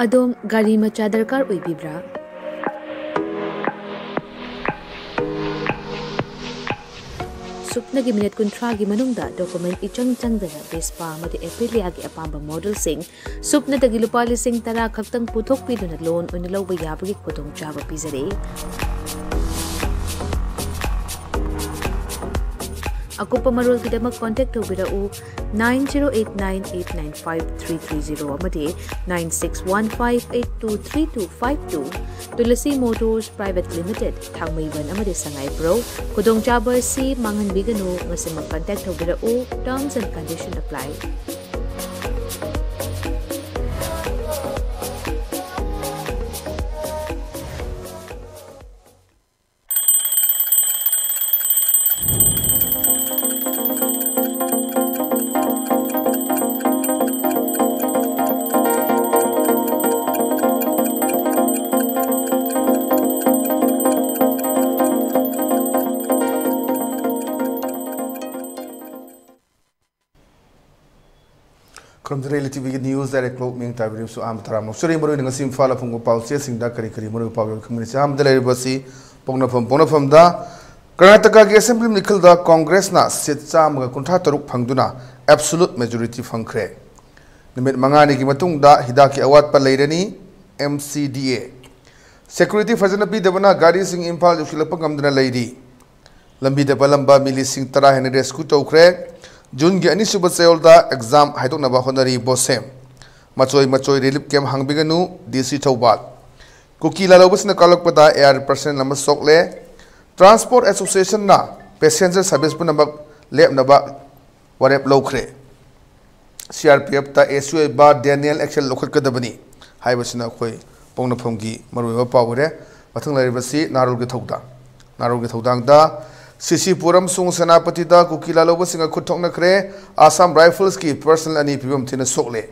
Adom gari macha darkar oibibra? Supna gi minute kuntra gi manungda document ichang changdana Vespa amadi Aprilia gi apamba model sing supna dagi lupa lising tara khaktang puthok piduna loan oina lawba yabagi khudong chaba pizare. Akupa marul kidamak contact tawbirau 9089895330 amadi 9615823252 Tulasi Motors Private Limited Thangmaiban amadi Sangay Pro Kudong Chaba si Mangan Bigano ngasi mag-contact tawbirau terms and conditions apply. From the ELITETV news direct cloak ming tabrim so am taram suri moro ng sim fala phung pau che singda kari kari moro pau community am dele basi pongna phom da Karnataka ge assembly nikhil da congress na sit cham ga kuntha taruk phangduna absolute majority phangkhre nimit mangani gi matung da hidaki awat pa leirani MCDA security fazana bi devana gari sing impal usilapa ngamdana leiri lambi de balamba mili sing tara hen rescue tawkhre June ge ani suba sayolda exam haidok na ba honari bosem machoi relief camp hangbiganu DC Thobal Kukila lobasna kalakpada air person number sokle transport association na passenger service pu number lep na ba warep lokre CRPF ta SUA ba Daniel action lokhat kadabani haibasina khoi pongna phomgi maroi ba pawre mathang laribasi narul ge thodang da CC Puram Sung Senapati da Kukila Loba Singa Kutok Nakre Assam Rifles ki personal ani pibam tina sokle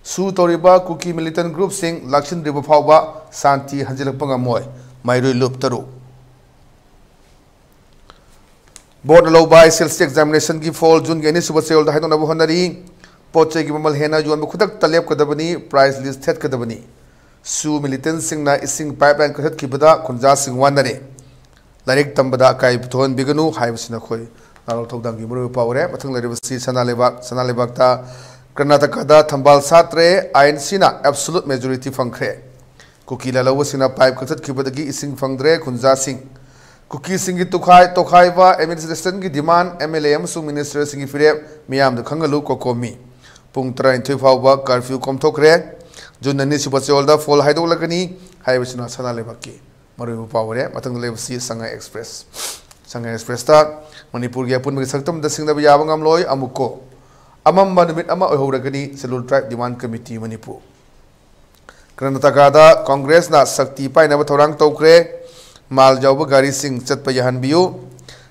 Su Toriba Kuki militant group sing Lakshin Riba Phauba Santi Hanjilak Pangamoy Mairoi Lup Taru Board Loba SLC examination ki fall June Gani Suba Seol da Haidon Abu Honari Poche ki Mamal Hena Juan Bukutak Taleb Kadabani price list Ted Kadabani Su militant sing na ising pipeline Kahat Kibada Kunja Sing Wanare Larik tambada kai puthon biganu haibasina khoi narol thodang gi muru pawre mathang laribasi sanalebak ta Karnataka da thambal satre INC na absolute majority phangkhre Kukila lawasina pipe khathat khibadagi ising phangdre khunja sing Kuki singi tokhai wa administration gi demand MLA amsung minister singi fire miyam da khangalu kokomi pung 3 fawba curfew komthokre junani subacholda fall haidok lagani haibasina sanalebak ki Maru Power, Matang Levsi Sanga Express ta Manipur Yapun Saktam, the Singapore Yabangam Loy, Amuko Amam Manamit Ama Horagani, Cellular Tribe Demand Committee, Manipur Karnataka Congress na Sakti Pai Navatorang Tokre, Mal Jauba Gari Singh Chatpayahan Biu,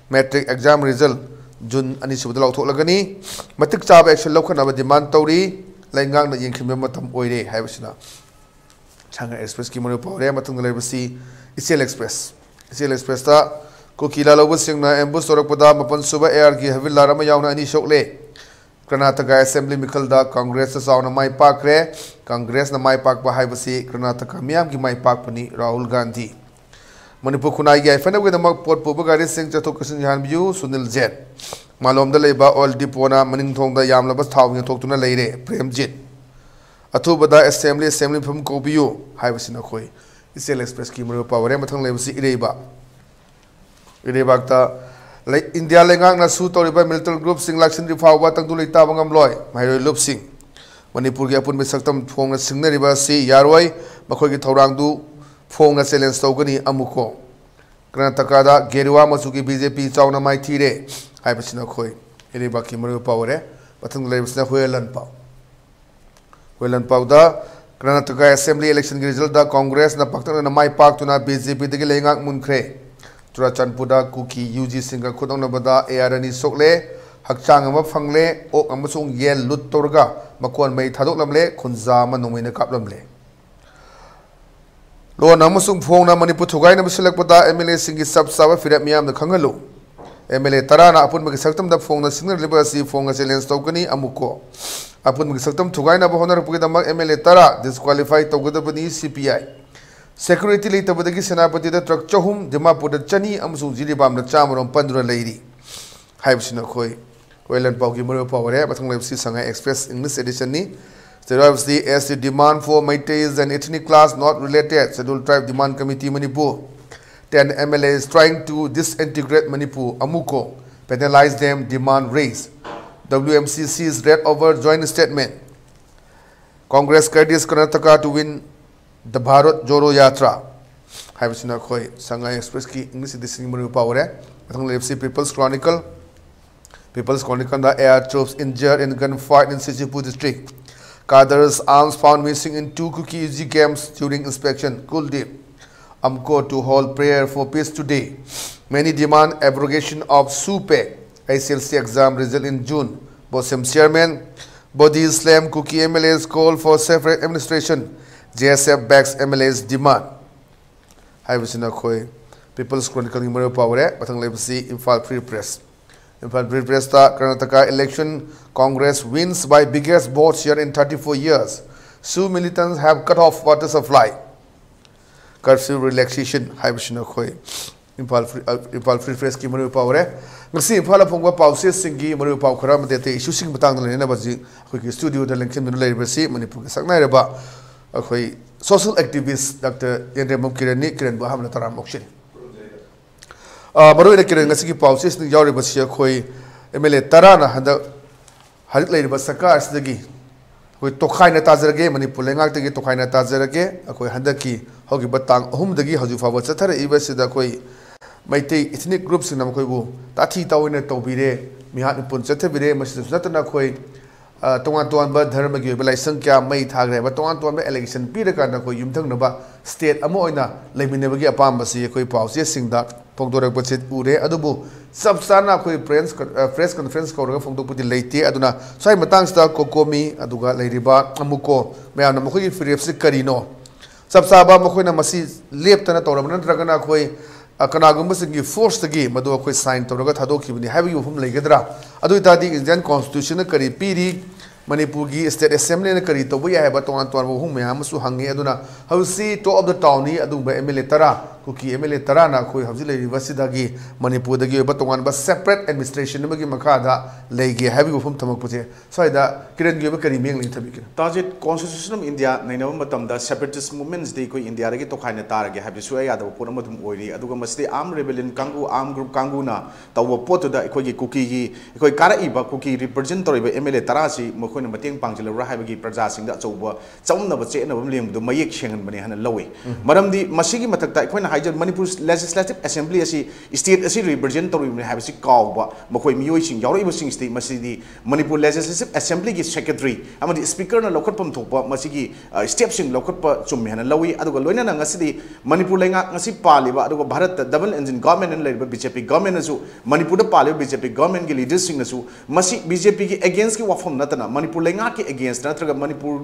Metric Exam Result, June Anisubala Tolagani, Matik Chab Action Local Nava Demand Tori, Langang the Yankimatam Oire, Havishna Sanga Express Kimuru Power, Matang Levsi. ECL Express ta Kukila Loba Singna ambush Torakpada Mapan Suba Air ki Havila Rama Yauna ani Shokle Karnataka Assembly Mikal da Congress Sauna Mai Pakre Congress na Mai Pak Bahibasi Karnataka Miam ki Mai Pak Pani Rahul Gandhi Manipur Kunai Gai Fana with the Mak Port Pubagari Singh Chatokasin Hanbu Sunil Jet Malom the Leba Oil Dipona Maning Tong da Yamlabas Tawing Tokuna Leire Prem Jit Atubada Assembly from Kobiu Hibasina Koi ECL Express ki muru power mathang lebsi ireba ta India lengang na su toriba military group sing lakshin rifawa tang dulai ta bangam loy mairoi lup sing Manipur gi apun misaktam phong na singna riba si yaroi makhoi gi thorang du phong na challenge tawgani amuko Karnataka da Gerwa Masuki BJP chawna mai thire haibasina khoi ireba ki muru power mathang lebsna hoelan pau da Karnataka Assembly election result da Congress na paktana na mai pak tuna BJP de lengak munkre Turachanpuda Kuki UG Singa khudong na bada ARani sokle hakchang ama phangle ok amasung yel lut torga makon mai thadok lamle khunza manungina kaplamle Loan Amusung Fong Manipur Tugai Namusilakota, MLA Singi Sub Sava Firat Miam the Kangalu. MLA Tarana upon Makisaktam the Fong, the Signal Liberty Fong as Alien Stokani, Amuko. Upon Makisaktam Tugai Nabahona Pukama MLA Tara, disqualified Togodabani CPI. Security later with the Gisanapati the truck Chohum, Dimapu the Chani, Amsu Zilibam, the Chamber on Pandra Lady. Hibsinakoi. Well and Pogimuro Power, but I'm Sanga Express in this edition. There obviously as the demand for Meiteis and ethnic class not related Scheduled Tribe Demand Committee Manipur. 10 MLAs trying to disintegrate Manipur, Amuko, penalize them, demand raise. WMCC's read over joint statement. Congress credits Karnataka to win the Bharat Joro Yatra. Habisina Khoi, Sanga Express ki English edition Manipur Power. FC People's Chronicle. People's Chronicle, the air troops injured in gunfight in Sijipu district. Kadars arms found missing in 2 Kuki camps during inspection. Kuldeep. Amko to hold prayer for peace today. Many demand abrogation of SUPE. ICLC exam result in June. BOSEM chairman. Body slam Kuki MLAs call for separate administration. JSF backs MLAs demand. Hi, Vishina Khoi. People's Chronicle Numero Power. Batang Legacy Imphal Free Press. Imphal Free Press, Karnataka election Congress wins by biggest vote share in 34 years. Sioux militants have cut off water supply. Curfew relaxation. Haibishina Khoi. Imphal Free Press ki Manipur Power. Ngasi Imphal Pongwa Pauses Singi Manipur Power Kharam Dete issue sing batang na baji khoi studio da lengchen min lai basi Manipur ka saknai reba khoi social activist Dr. Yendrembam Kiran Baham na taram mokshin. Baru ini kira ngasi ki pauses ni jauh basi khoi MLA Tarana handa harit lai basi sakar sedagi khoi tokhai na tazarage Manipur lengak tegi tokhai na tazarage khoi handa ki hogi batang hum dagi hajufa wa chathar ibasi da khoi Maitei ethnic groups in Namkoibu, Tati Tawin Tobire, Mihat Pun Chatabire, Mrs. Natanakoi, Tongan Bad Hermagi, Belai Sanka, May Tagre, but Tongan election, Peter Kanako, Yumtanaba, State Amoina, let me never get Pambasi, Koi Paus, yes, sing that, Pongdora Putsit Ure, Adubu, Subsana, Koi press conference called from the Puti Late, Aduna, Sai Matangsta, Kokomi, Aduga, Ladyba, Amuko, Mayanamoki, Philips Carino, Subsaba, Mokoina Masi, Leptana Toraman, Dragana Koi. Kanagumba singi force the game, Madu Koi sign to Ragadoki, when you have you from Legadra. Adutadi Indian Constitution, Kari Piri, Manipugi, State Assembly, and Karito, we have a Tongan whom Yamasu Hangi Aduna. How see top of the town, Adumba Emile Tara, Kuki Emile Tarana, Koi Havili, Vasidagi, Manipur, the Gibatongan, but separate administration, Nagi Makada, Legi, have you from Tamakute. So that Kiran give a Kariming Tabik. Target Constitution of India, Nainamatam, the separatist movements, they go India, to kind of target, have this way, Ponomatum Ori, Adugamaste, armed rebellion, Kangu, armed group Kanguna, Tawa Poto, the Ekogi Kuki, Ekoi Karaiba, Kuki, representative Emile Tarasi, Mokuna Mating Pangela, Rahabi, Prajasing, that's over. Some of the chain of William, the Mayek Shangan Banana Lowy. Madam the Masigi Mataka, when I Manipur's Legislative Assembly as state as a representative have a call, Mokoi Muising, Yori Sing State, Masidi, Manipur Legislative Assembly Secretary, I'm the Speaker and local Pumtopa, Masigi, steps in local Chumhan and Lowy, Adugaloina and Ngasidi, Manipur Langa, Nasi Pali, Aduga Bharat, the double engine government and labor BJP government as Manipur Pali, BJP government leaders sing as Masi BJP against Wafam Natana, Manipur Lengaki against Natraga Manipur,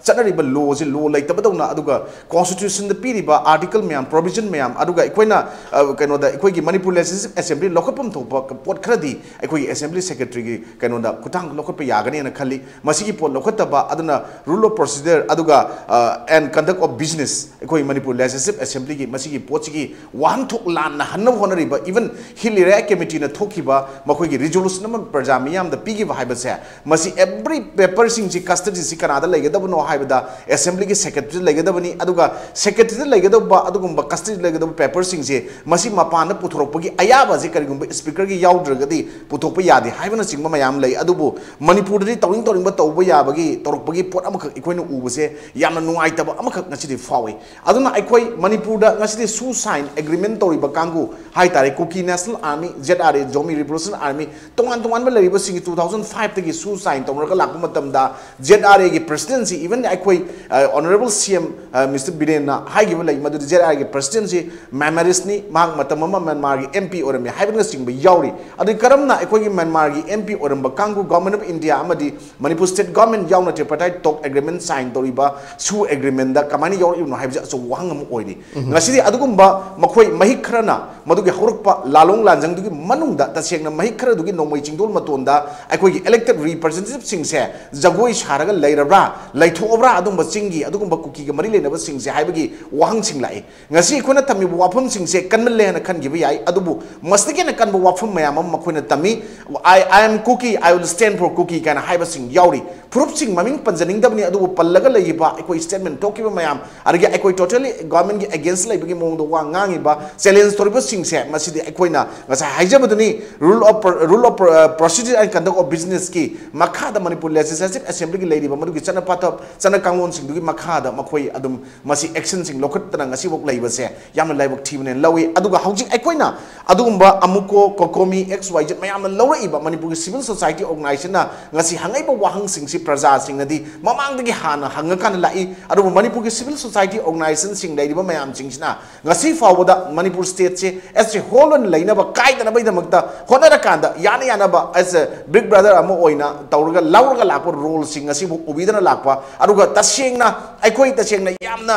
Sanariba laws, law like Tabadona Aduga, Constitution the Piriba, article Mayam, provision Mayam, Aduga Equina, Kanoda, Equigi Manipur Legislative Assembly, Lokapum Topa, Port Kradi, Equi Assembly Secretary, Kanoda, Kutang, Lokapayagani and Kali, Masiki Port Lokataba, Aduna, rule of procedure, Aduga, and conduct of business, Equi Manipur Legislative Assembly, Masiki Portugi, one took land, Hano Honorary, but even Hilira Committee in a Tokiba, Makogi, Resolution Perjamiam, the Pigi Hibasa, Masi every paper sing custody Sikanada, Legadabano Hibada, Assembly Secretary Legadabani, Aduga, Secretary Legadaba, Adugumba, custody Legadab paper sing, Masi Mapana Putropogi, Ayaba Zikarigum, Speaker Yaudrigadi, Putopayadi, Hibana Sing Mayam Lay, Adubu, Manipuri, Torin Torin, Tobayabagi, Torpagi, Port Amaka, Equino Ubase, Yamanu Aitaba, Amaka Nasi Fawi. Aduna Equi, Manipura, Nasi Su sign, agreement Tori Bakangu, Haitare, Cookie National Army, ZRA, Jomi Revolution Army, Tongan Malay was singing 2005 to get Su sign, Tomaka lakpa matamda ZRA gi presidency even akwai honorable CM Mr Biren na haigi lai madu ZRA gi presidency memories ni mag matamama Myanmar gi MP orami haibna singba yauri adu karamna akwai gi Myanmar gi MP oramba kangu government of India amadi Manipur state government yauna tripartite talk agreement sign toriba su agreement da kamani yauri no haibja so wahangam oidi ngasidi adugumba makhoi mahik khrana madugi horukpa lalong lanjang dugi manungda tasengna mahik khra dugi nomoi chingdol matonda akwai gi elected representative sing se jagoi sharaga leirabra laithobra adumba chingi adugumba kuki ga mari lenaba sing se haibagi wahang sing lai ngasi khona tami wafum sing se kanmelle na kan gibi yai adubu mastike na kan wafum mayam makhoi na tami I am cookie I will stand for cookie kana haiba sing yauri proof sing maming panjaning dabni adubu pallaga leiba akwai statement tokiba mayam argi akwai totally government gi against leibagi mong do wa ngangi ba challenge toriba sing se masidi akwai na ngasa haijabaduni rule of procedure and conduct of business ki makhada Manipur legislative assembly gi leiba madugi chana patap chana kangon sing dugi makhada makhoi adum masi action sing lokhat tana ngasi bok leiba se yamna leibak thibne lawi aduga housing akwai na adugumba amuko kokomi xyz mayamna lawra iba Manipur civil society organization na ngasi hangai ba wahang sing si praja sing nadi mamang dagi hana hangakan lai adubu Manipur civil society organization sing leiba mayam sing sina ngasi fawada Manipur state se as a whole on laina ba kai dana bai damakta honara kanda yana ba as a big brother amo oina tawraga lawraga lakpa role sing ngasi bu ubidana lakpa aduga tasengna aikoi tasengna yamna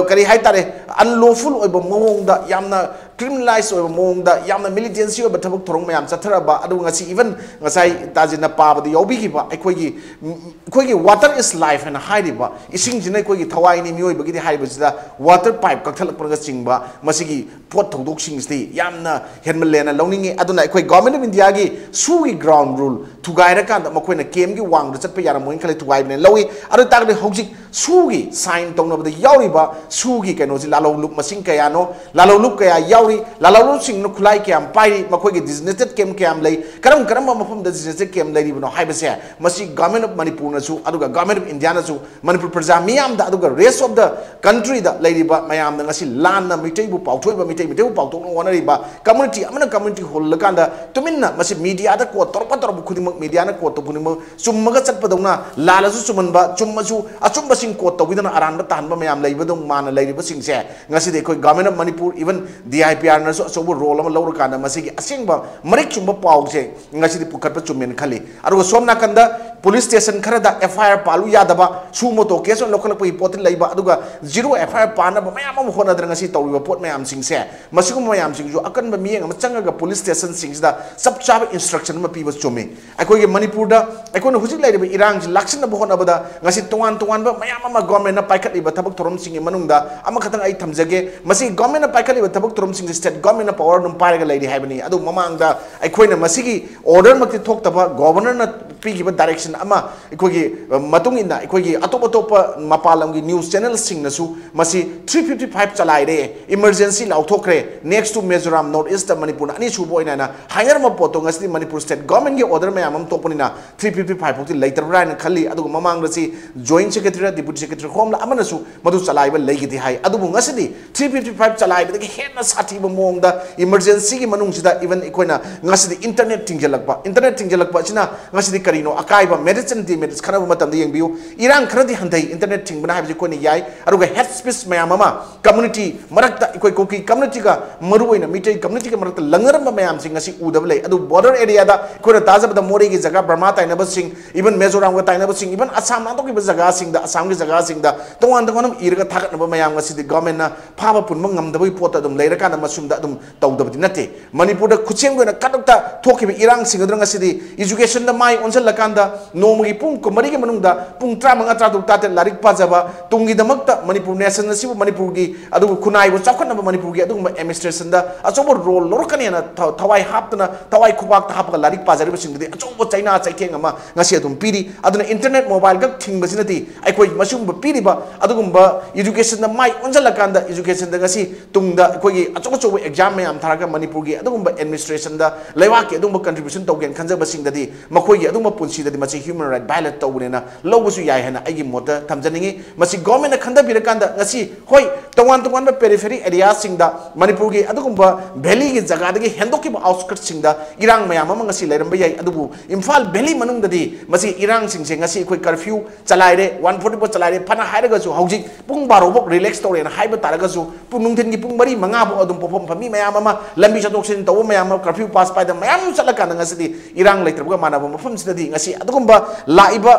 kari haitare unlawful oiba mongda yamna criminalized oiba mongda yamna militancy oiba thabak thorong mayam chatharaba adu ngasi even ngasai tajina pabadi yobi ba aikoi water is life and haidiba ising jina aikoi thawai ni mioi bagi haiba sida water pipe kakthal praga chingba masigi pot thodok sing sti yamna henmalena lawninge aduna aikoi government of India gi sugi ground rule thugaira kan makoina kem gi wang da chatpa yara moin khale thugai bne lawi adu tagde hojik sugi sign tongna bada yauri ba sugi kano ji lalo lup masing kaya no lalo lup kaya yauri lalo lup sing no khulai kyam pai makoi gi designated kem kyam lei karam mafam da designated kem lei bno haiba se masi government of Manipur na su aduga government of India na su Manipur praja miyam da aduga rest of the country da lei ba mayam da ngasi lan na mitai bu pauthoi ba mitai bu pauthok no wanari ba community amana community hol lakanda tuminna masi media da ko torpa torbu khudimak media na ko to bunima summaga chatpa dongna lalasu sumanba chummasu achumba sing ko to bidana aran ba tanba mayam leiba dong mana leiba sing se ngasi de koi government of Manipur even DIPR na so bu role ama lawra kana masi gi asengba marik chumba pau se ngasi de pukhat pa chumen khali aru somna kanda police station khara da FIR palu yadaba sumoto case on local po ipotin leiba aduga zero FIR pana ba mayam am hona dra ngasi tawriba pot mayam sing se masigu mayam sing jo akan ba miyeng ama changaga police station sing da sab chab instruction ma piba chome akoi ge Manipur da akoi no hujik leiba irang ji laksin na hona bada ngasi tongan ba mayam ama government na paikat liba thabak thorom sing manung da ama khatang ai thamjage masi government na paikat liba thabak thorom sing state government na power num paiga leidi haibani adu mamang da akoi na masigi order makti thok taba governor na pigiba direction ama ikoi matung inda ikoi atop mapalam gi news channel sing nasu masi 355 chalai re emergency lauthokre next to Mizoram north east Manipur ani subo ina na hangar ma poto ngasti Manipur state government gi order ma yamam toponi na 355 poti later ran khali adu mamang rasi joint secretary deputy secretary home la amana su madu chalai ba legi di hai adu ngasi 355 chalai ba gi henna sati ba mong da emergency gi manung sida even ikoi na ngasi internet tingjalakba china ngasi karino akai ba medicine di medicine khana ba matam di yeng biu irang khana di handai internet ting bana habi ko ni yai aruga head space mayam ama community marakta ikoi koki community ka maru oina mitai community ka marakta langar ma mayam sing ngasi udab lei adu border area da ikoi taza ba mori gi jaga Burma taina ba sing even Mizoram ga taina ba sing even Assam na to ki ba jaga sing da Assam gi jaga sing da tongan irga thagat na ba mayam ngasi di government na phaba punma ngam da bai pot adum leira kana masum da adum tawdab nate Manipur da kucheng go na kadakta thoki irang sing adra ngasi di education da mai onsal lakanda nomi pung ko mari gi manung da pung tra manga tra duk tate larik pajaba tungi damakta Manipur nation nasi Manipur gi adu kunai bo chakhan na Manipur gi adu administration da achobo role lorkani na thawai haptana thawai khubak ta hapga larik pajari ba singdi achobo China chaikeng ama ngasi adum piri aduna internet mobile ga thingba sinati aikoi masum ba piri ba adugumba education da mai onsal lakanda education da ngasi tungda koi gi achobo exam mayam tharaga Manipur gi adugumba administration da laiwa ki adugumba contribution togen khanja ba singdadi makoi gi adugumba ꯑꯗꯨꯝꯕ ꯄꯨꯟꯁꯤꯗꯗꯤ ꯃꯁꯤ human right ꯚꯥꯏꯂꯦꯠ ꯇꯧꯕꯅꯤꯅ ꯂꯧꯕꯁꯨ ꯌꯥꯏ ꯍꯥꯏꯅ ꯑꯩꯒꯤ ꯃꯣꯠꯇ ꯊꯝꯖꯅꯤꯡꯉꯤ ꯃꯁꯤ ꯒꯣꯔꯃꯦꯟꯅ ꯈꯟꯊꯕꯤꯔꯀꯥꯟꯗ ꯉꯁꯤ ꯍꯣꯏ ꯇꯣꯉꯥꯟ ꯇꯣꯉꯥꯟꯕ ꯄꯦꯔꯤꯐꯦꯔꯤ ꯑꯦꯔꯤꯌꯥꯁꯤꯡꯗ ꯃꯅꯤꯄꯨꯔꯒꯤ ꯑꯗꯨꯒꯨꯝꯕ ꯚꯦꯂꯤꯒꯤ ꯖꯒꯥꯗꯒꯤ ꯍꯦꯟꯗꯣꯛꯈꯤꯕ ꯑꯥꯎꯠꯁꯀꯠꯁꯤꯡꯗ ꯏꯔꯥꯡ ꯃꯌꯥꯝ ꯑꯃ ꯉꯁꯤ ꯂꯩꯔꯝꯕ ꯌꯥꯏ ꯑꯗꯨꯕꯨ ꯏꯝꯐꯥꯜ ꯚꯦꯂꯤ ꯃꯅꯨꯡꯗꯗꯤ ꯃꯁꯤ ꯏꯔꯥꯡꯁꯤꯡꯁꯦ ꯉꯁꯤ ꯑꯩꯈꯣꯏ ꯀꯔꯐ꯭ꯌꯨ ꯆꯂꯥꯏꯔꯦ 144 ꯆꯂꯥꯏꯔꯦ ꯐꯅ ꯍꯥꯏꯔꯒꯁꯨ ꯍꯧꯖꯤꯛ ꯄꯨꯡ 12 ꯐꯥꯎ ꯔꯤꯂꯦꯛꯁ ꯇꯧꯔꯦꯅ ꯍꯥꯏꯕ ꯇꯥꯔꯒꯁꯨ ꯅꯨꯡꯊꯤꯟꯒꯤ ꯄꯨꯡ 4 5 ꯐꯥꯎ ꯑꯗꯨꯝ ꯄꯣꯐꯝ ꯐꯝꯃꯤ ꯃꯌꯥꯝ ꯑꯃ ꯂꯝꯕꯤ ꯆꯠꯊꯣꯛ ꯆꯠꯁꯤꯟ ꯇꯧꯕ ꯃꯌꯥꯝ ꯑꯃ ꯀꯔꯐ꯭ꯌꯨ ꯄꯥꯁ ꯄꯥꯏꯗ ꯃꯌꯥꯝ ꯆꯠꯂꯀꯥꯟꯗ ꯉꯁꯤꯗꯤ ꯏꯔꯥꯡ ꯂꯩꯇ꯭ꯔꯕꯒ ꯃꯥꯟꯅꯕ ꯃꯐꯝꯁꯤꯗꯗꯤ ꯉꯁꯤ ꯑꯗꯨꯒꯨꯝꯕ ꯂꯥꯛꯏꯕ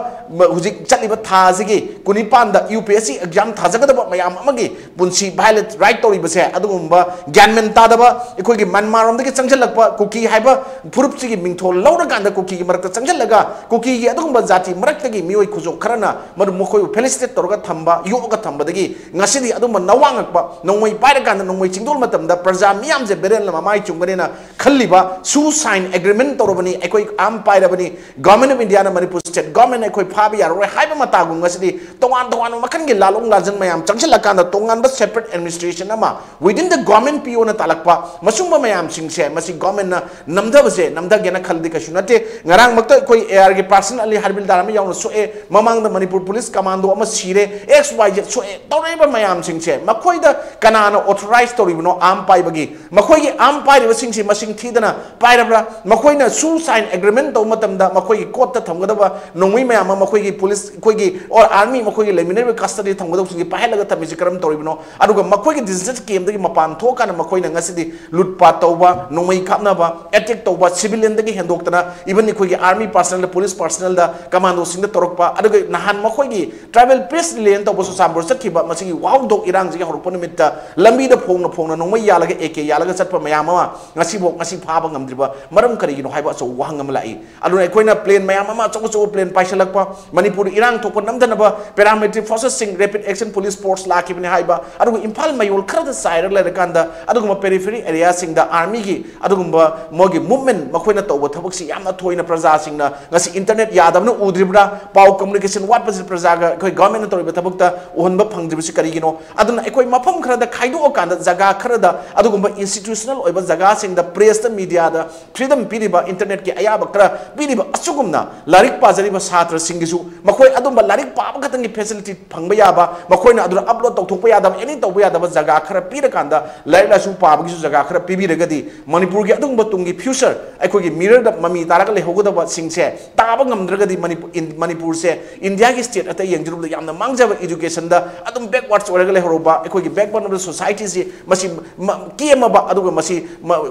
ꯍꯧꯖꯤꯛ ꯆꯠꯂꯤꯕ ꯊꯥꯁꯤꯒꯤ 19ꯗ UPSC ꯑꯦꯛꯖꯥꯝ ꯊꯥꯖꯒꯗꯕ ꯃꯌꯥꯝ ꯑꯃꯒꯤ ꯄꯨꯟꯁꯤ ꯚꯥꯏꯂꯦꯠ ꯔꯥꯏꯠ ꯇꯧꯔꯤꯕꯁꯦ ꯑꯗꯨꯒꯨꯝꯕ ꯒ꯭ꯌꯥꯟꯃꯦꯟ ꯇꯥꯗꯕ ꯑꯩꯈꯣꯏꯒꯤ ꯃꯟꯃꯥꯔꯣꯝꯗꯒꯤ ꯆꯪꯁꯤꯜꯂꯛꯄ ꯀꯨꯀꯤ ꯍꯥꯏꯕ ꯐꯨꯔꯨꯞꯁꯤꯒꯤ ꯃꯤꯡꯊꯣꯜ ꯂꯧꯔꯀꯥꯟꯗ ꯀꯨꯀꯤꯒꯤ ꯃꯔꯛꯇ ꯆꯪꯁꯤꯜꯂꯒ ꯀꯨꯀꯤꯒꯤ ꯑꯗꯨꯒꯨꯝꯕ ꯖꯥꯇꯤ ꯃꯔꯛꯇꯒꯤ ꯃꯤꯑꯣꯏ ꯈꯨꯖꯣꯛ ꯈꯔꯅ ꯃꯈꯣꯏꯕꯨ ꯐꯦꯂꯤꯁꯤꯇꯦꯠ ꯇꯧꯔꯒ ꯊꯝꯕ ꯌꯣꯛꯑꯒ ꯊꯝꯕꯗꯒꯤ ꯉꯁꯤꯗꯤ ꯑꯗꯨꯝꯕ ꯅꯋꯥꯡꯉꯛꯄ ꯅꯣꯡꯃꯩ ꯄꯥꯏꯔꯀꯥꯟꯗ ꯅꯣꯡꯃꯩ ꯆꯤꯡꯗꯣꯜ ꯃꯇꯝꯗ ꯄ꯭ꯔꯖꯥ ꯃꯤꯌꯥꯝꯁꯦ ꯕꯦꯔꯦꯜꯅ ꯃꯃꯥꯏ ꯆꯨꯝꯒꯅꯤꯅ ꯈꯜꯂꯤꯕ ꯁꯨꯁꯥꯏꯟ ꯑꯦꯒ꯭ꯔꯤꯃꯦꯟ ꯇꯧꯔꯕꯅꯤ ꯑꯩꯈꯣꯏ ꯑꯥꯝ ꯄꯥꯏꯔꯕꯅꯤ ꯒꯚꯔꯟꯃꯦꯟꯠ ꯑꯣꯐ ꯏꯟꯗꯤꯌꯥꯅ ꯃꯅꯤꯄꯨꯔ ꯁ꯭ꯇꯦꯠ ꯒꯚꯔꯟꯃꯦꯟꯠꯅ ꯑꯩꯈꯣꯏ ꯐꯥꯕ ꯌꯥꯔꯔꯣꯏ ꯍꯥꯏꯕ ꯃꯇꯥꯒꯨꯝ ꯉꯁꯤꯗꯤ ꯇꯣꯉꯥꯟ ꯇꯣꯉꯥꯟꯕ ꯃꯈꯜꯒꯤ ꯂꯥꯂꯣꯡ ꯂꯥꯖꯟ ꯃꯌꯥꯝ ꯆꯪꯁꯤꯜꯂꯀꯥꯟꯗ ꯇꯣꯉꯥꯟꯕ ꯁꯦꯄꯔꯦꯠ ꯑꯦꯗꯃꯤꯅꯤꯁꯇ꯭ꯔꯦꯁꯟ ꯑꯃ ꯋꯤꯗꯤꯟ ꯗ ꯒꯚꯔꯟꯃꯦꯟꯠ ꯄꯤꯌꯣꯅ ꯇꯥꯜꯂꯛꯄ ꯃꯁꯨꯝꯕ ꯃꯌꯥꯝꯁꯤꯡꯁꯦ ꯃꯁꯤ ꯒꯚꯔꯟꯃꯦꯟꯠꯅ ꯅꯝꯊꯒꯦꯅ ꯈꯜꯂꯗꯤ ꯀꯩꯁꯨ ꯅꯠꯇꯦ ꯉꯔꯥꯡꯃꯛꯇ ꯑꯩꯈꯣꯏ ARꯒꯤ ꯄꯥꯔꯁꯟ ꯑꯂꯤ ꯍꯥꯔꯕꯤꯜꯗꯥꯔ ꯑꯃ ꯌꯥꯎꯅ ꯁꯣꯛꯑꯦ ꯃꯃꯥꯡꯗ ꯃꯅꯤꯄꯨꯔ ꯄꯨꯂꯤꯁ ꯀꯃꯥꯟꯗꯣ ꯑꯃ ꯁꯤꯔꯦ XYZ ꯁꯣꯛꯑꯦ ꯇꯧꯔꯛꯏꯕ ꯃꯌꯥꯝꯁꯤꯡꯁꯦ ꯃꯈꯣꯏꯗ ꯀꯅꯥꯅ ꯑꯣꯊꯣꯔꯥꯏꯖ ꯇꯧꯔꯤꯕꯅꯣ आम पाइबगी मखोई आम पाइबसिंगसि मसिंग थीदना पाइरब्रा मखोइना सुसाइन एग्रीमेंट तौ मतमदा मखोई कोर्ट थमगदबा नोंगै मयाम मखोई पुलिस खोई और आर्मी मखोई लेमिनेब कस्टडी थमगदबसि पाइलगा थमिसि करम तौरिबनो अदुगा मखोई डिजिटल केमदगी मपान थोकाना मखोइना ngасidi लुटपाट तौबा नोंगै खापनाबा अटैक तौबा सिविलियन दगी हेंदोक्तना इवन खोई आर्मी पर्सनल पुलिस पर्सनल दा कमांडो सिंग तौरकपा अदुगा नहान मखोई ट्राइबल प्रेस लेन तौबसु सामबोर चखिबा मसिगी वाउदो इरांगजि हरपन निमित्ता लंबी द फोंग नोंगै यालगा एके यालगा चटपा मयाम अमा ngasi फाबा ngamdriba maram karigino haiba so wahang amlai aduna ekoina plane mayam ama chau plane paisalakpa manipur irang thokpa namdanaba paramilitary forces sing rapid action police force lakibni haiba aduga imphal mayol kharada saira lerakanda aduga periphery area sing da army gi aduga mogi movement makoina tawba thabaksi yamna thoina praja singna ngasi internet yadabna udribra pau communication wat pasi praja ga koi government toriba thabakta uhonba phangdribsi karigino aduna ekoi mafam kharada khaido kanda jaga kharada aduga institutional oiba jaga sing da press the media da freedom piriba internet ki ayaba kra piriba asugumna larik pajariba satra singisu makoi adumba larik paba khatangi facility phangba yaba makoina adura upload tawthokpa yadaba any tawba yadaba jaga khara pira kanda laila su paba gi jaga khara pibiragadi manipur gi adumba tungi future aikoi gi mirror da mami taraga lehogodaba singse taba ngamdragadi manipur se india gi state ata yengjiru da yamna mangjaba education da adum backwards oraga lehoroba aikoi gi backbone of the society si masi kiemaba aduga masi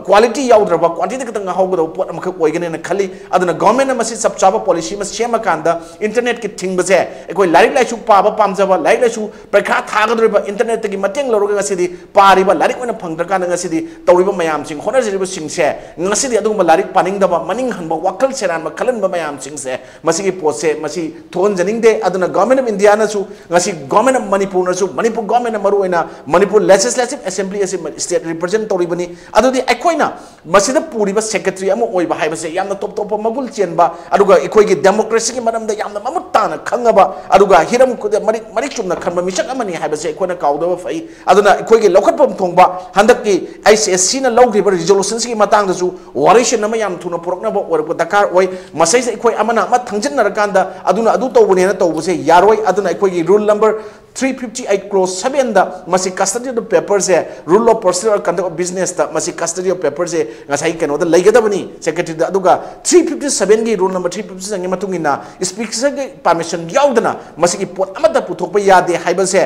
quality yaudraba quantity katanga hawgado pot amakak oigane khali aduna government masi sab chaba policy mas chema kanda internet ki thingbase ekoi larik laisu paba pamjaba larik laisu prakha thagadriba internet ki mateng loroga ngasidi pariba larik oina phangdra kana ngasidi tawriba mayam sing honajriba singse ngasidi aduma larik paningdaba maning hanba wakal seran ma khalanba mayam singse masi ki pose masi thon janingde aduna government of india na su ngasi government of manipur na su manipur government maru oina manipur legislative assembly as state represent tawribani adudi ekoina masida puriba secretary amu oiba haibase yamna top top magul chenba aduga ekoigi democracy ki maramda yamna mamutana khangaba aduga hiram kude marik chumna khanba misak amani haibase ekoina kaudaba fai aduna ekoigi lokhatpam thongba handakki ICSC na logriba resolutions ki matang dasu warishin nama yam thuna puroknaba orba dakar oi masai se ekoi amana ma thangjin narakanda aduna adu tawbune na tawbuse yaroi aduna ekoigi rule number 358 clause 7 da masi custody of the papers e rule of personal conduct of business da masi custody of papers e ngasai keno da laigadabani secretary da aduga 357 gi rule number 357 ngi matungina speaker gi permission yaudana masi ki pot amada puthokpa yade haibase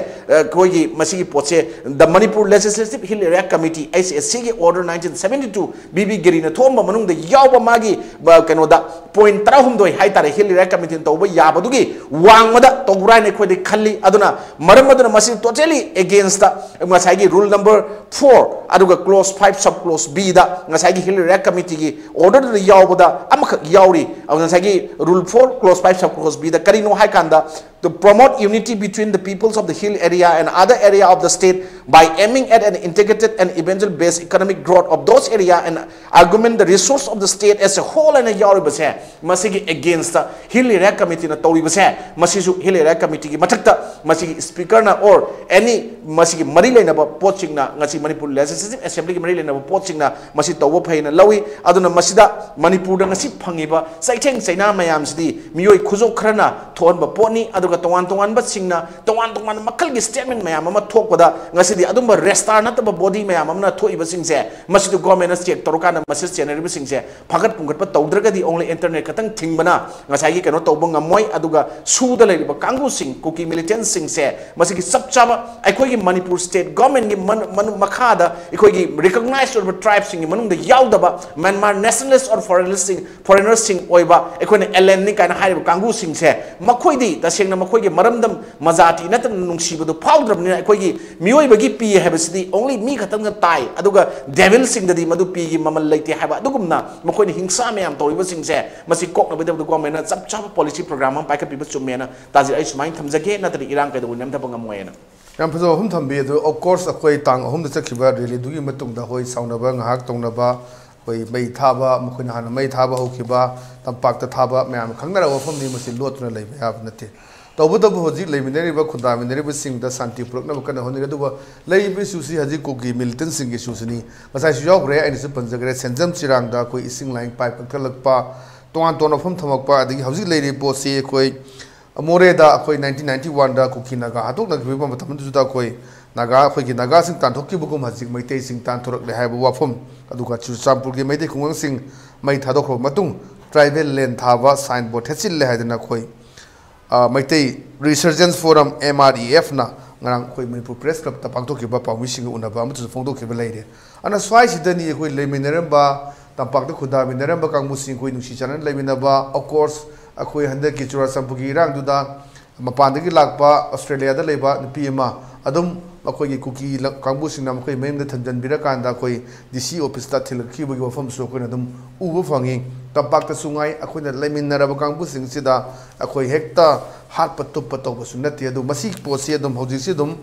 koi gi masi ki potse the manipur legislative hill area committee ICSC gi order 1972 bb giri na thomba manung da yawba magi keno da point 3 haitare hill area committee tawba yabadugi wangmada tograi ne khoi de khalli aduna Maramaduna masi totally against the Masagi rule number 4 aduga clause 5 sub clause B da Masagi Hill Rec Committee gi order the Yawda Amak Yauri Masagi rule 4 clause 5 sub clause B da Karino Haikanda to promote unity between the peoples of the hill area and other area of the state by aiming at an integrated and evangel-based economic growth of those area and augment the resource of the state as a whole and a yaribase masigi against the hill area committee na toribase masisu hill area committee ki mathakta masigi speaker na or any masigi mari lena ba poching na ngasi Manipur legislative assembly ki mari lena ba poching na masi tawo phai na lawi aduna masida Manipur da ngasi phangiba saitheng saina mayam sidi miyoi khujo khrana thon ba poni tongan basingna tongan makal gi statement mayam ama thokpada ngasidi adumba restaurant nataba body mayam amna thoiba singse masidu government check torokana masis channel singse phagat pungat pa tawdragadi only internet katang thingbana ngasai gi kano tawba ngamoi aduga suda leiba kangu sing kuki militant singse masigi sabchaba aikoi gi Manipur state government gi makhada aikoi gi recognized or tribe sing manung da yaudaba Myanmar nationalist or foreigners sing oiba aikoi ne LN ni kana haiba kangu singse makoi di taseng na makoi gi maramdam mazati natan nungsibudu powdrabni aikoi miyoibagi pi habasidi only mi khatang na tai aduga devil sing dadi madu pi gi mamal leite haba adugumna makoi ni hingsa me am toriba singse masi kok na bedu government na chap chap policy program am paika pibu chumena taji ai sumain thamjage natri irang kai du nem thapang amoyena yam phajo hum thambi do of course akoi tang hum da chakhiba rally dugi matung da hoi saunaba ngahak tongnaba hoi mai thaba makoi na hana mai thaba hokiba tampak ta thaba myam khangnara wafam ni masi lotuna leiba yab nate तबुतबु हजि लेमिनेरिबा खुदामिनेरिबा सिंग द शांति पुरकना कना होनि गदुबा लेइबि सुसि हजि कोगी मिलिटेंट सिंग गे सुसनि मसाइ सु यावग्रे आइनि सु पंजगरे सेंजम चिरांग दा कोइ इसिंग लाइन पाइप कलकपा तोन तोन फम थमकपा अदि हजि लेरि पोसे कोइ मोरे दा कोइ 1991 दा कुकी नागा हातोक नगबिबा मतम दुदा कोइ नागा खोइ नागा सिंग तानथोकि बुकुम हजि मैते सिंग तानथोरक ले हाइबा वाफम अदुगा चुचामपुर गे मैते खुंगं सिंग मै थादोखरो मतुंग ट्राइबल लैंड थाबा साइन बोर्ड हेचिल ले हाइदना कोइ Maitei Resurgence Forum MREF na ngarang koi Manipur Press Club ta pangtok kiba pawmi sing unaba amu phongdok kiba leire ana swai sidani koi leimineramba tampak da khuda mineramba kangmu sing koi nusi chanan leiminaba of course akoi handa ki chura sampugi rang duda mapandagi lakpa Australia da leiba nupi ama adum akoi gi kuki kangmu sing nam koi mem da thanjan birakanda koi DC office ta thilki bu wafam so koi adum ubu phangi tampak ta sungai akoi na leiminaraba kangmu sing sida akoi hekta hat patup patop sunati adu masik posi adum hojisi dum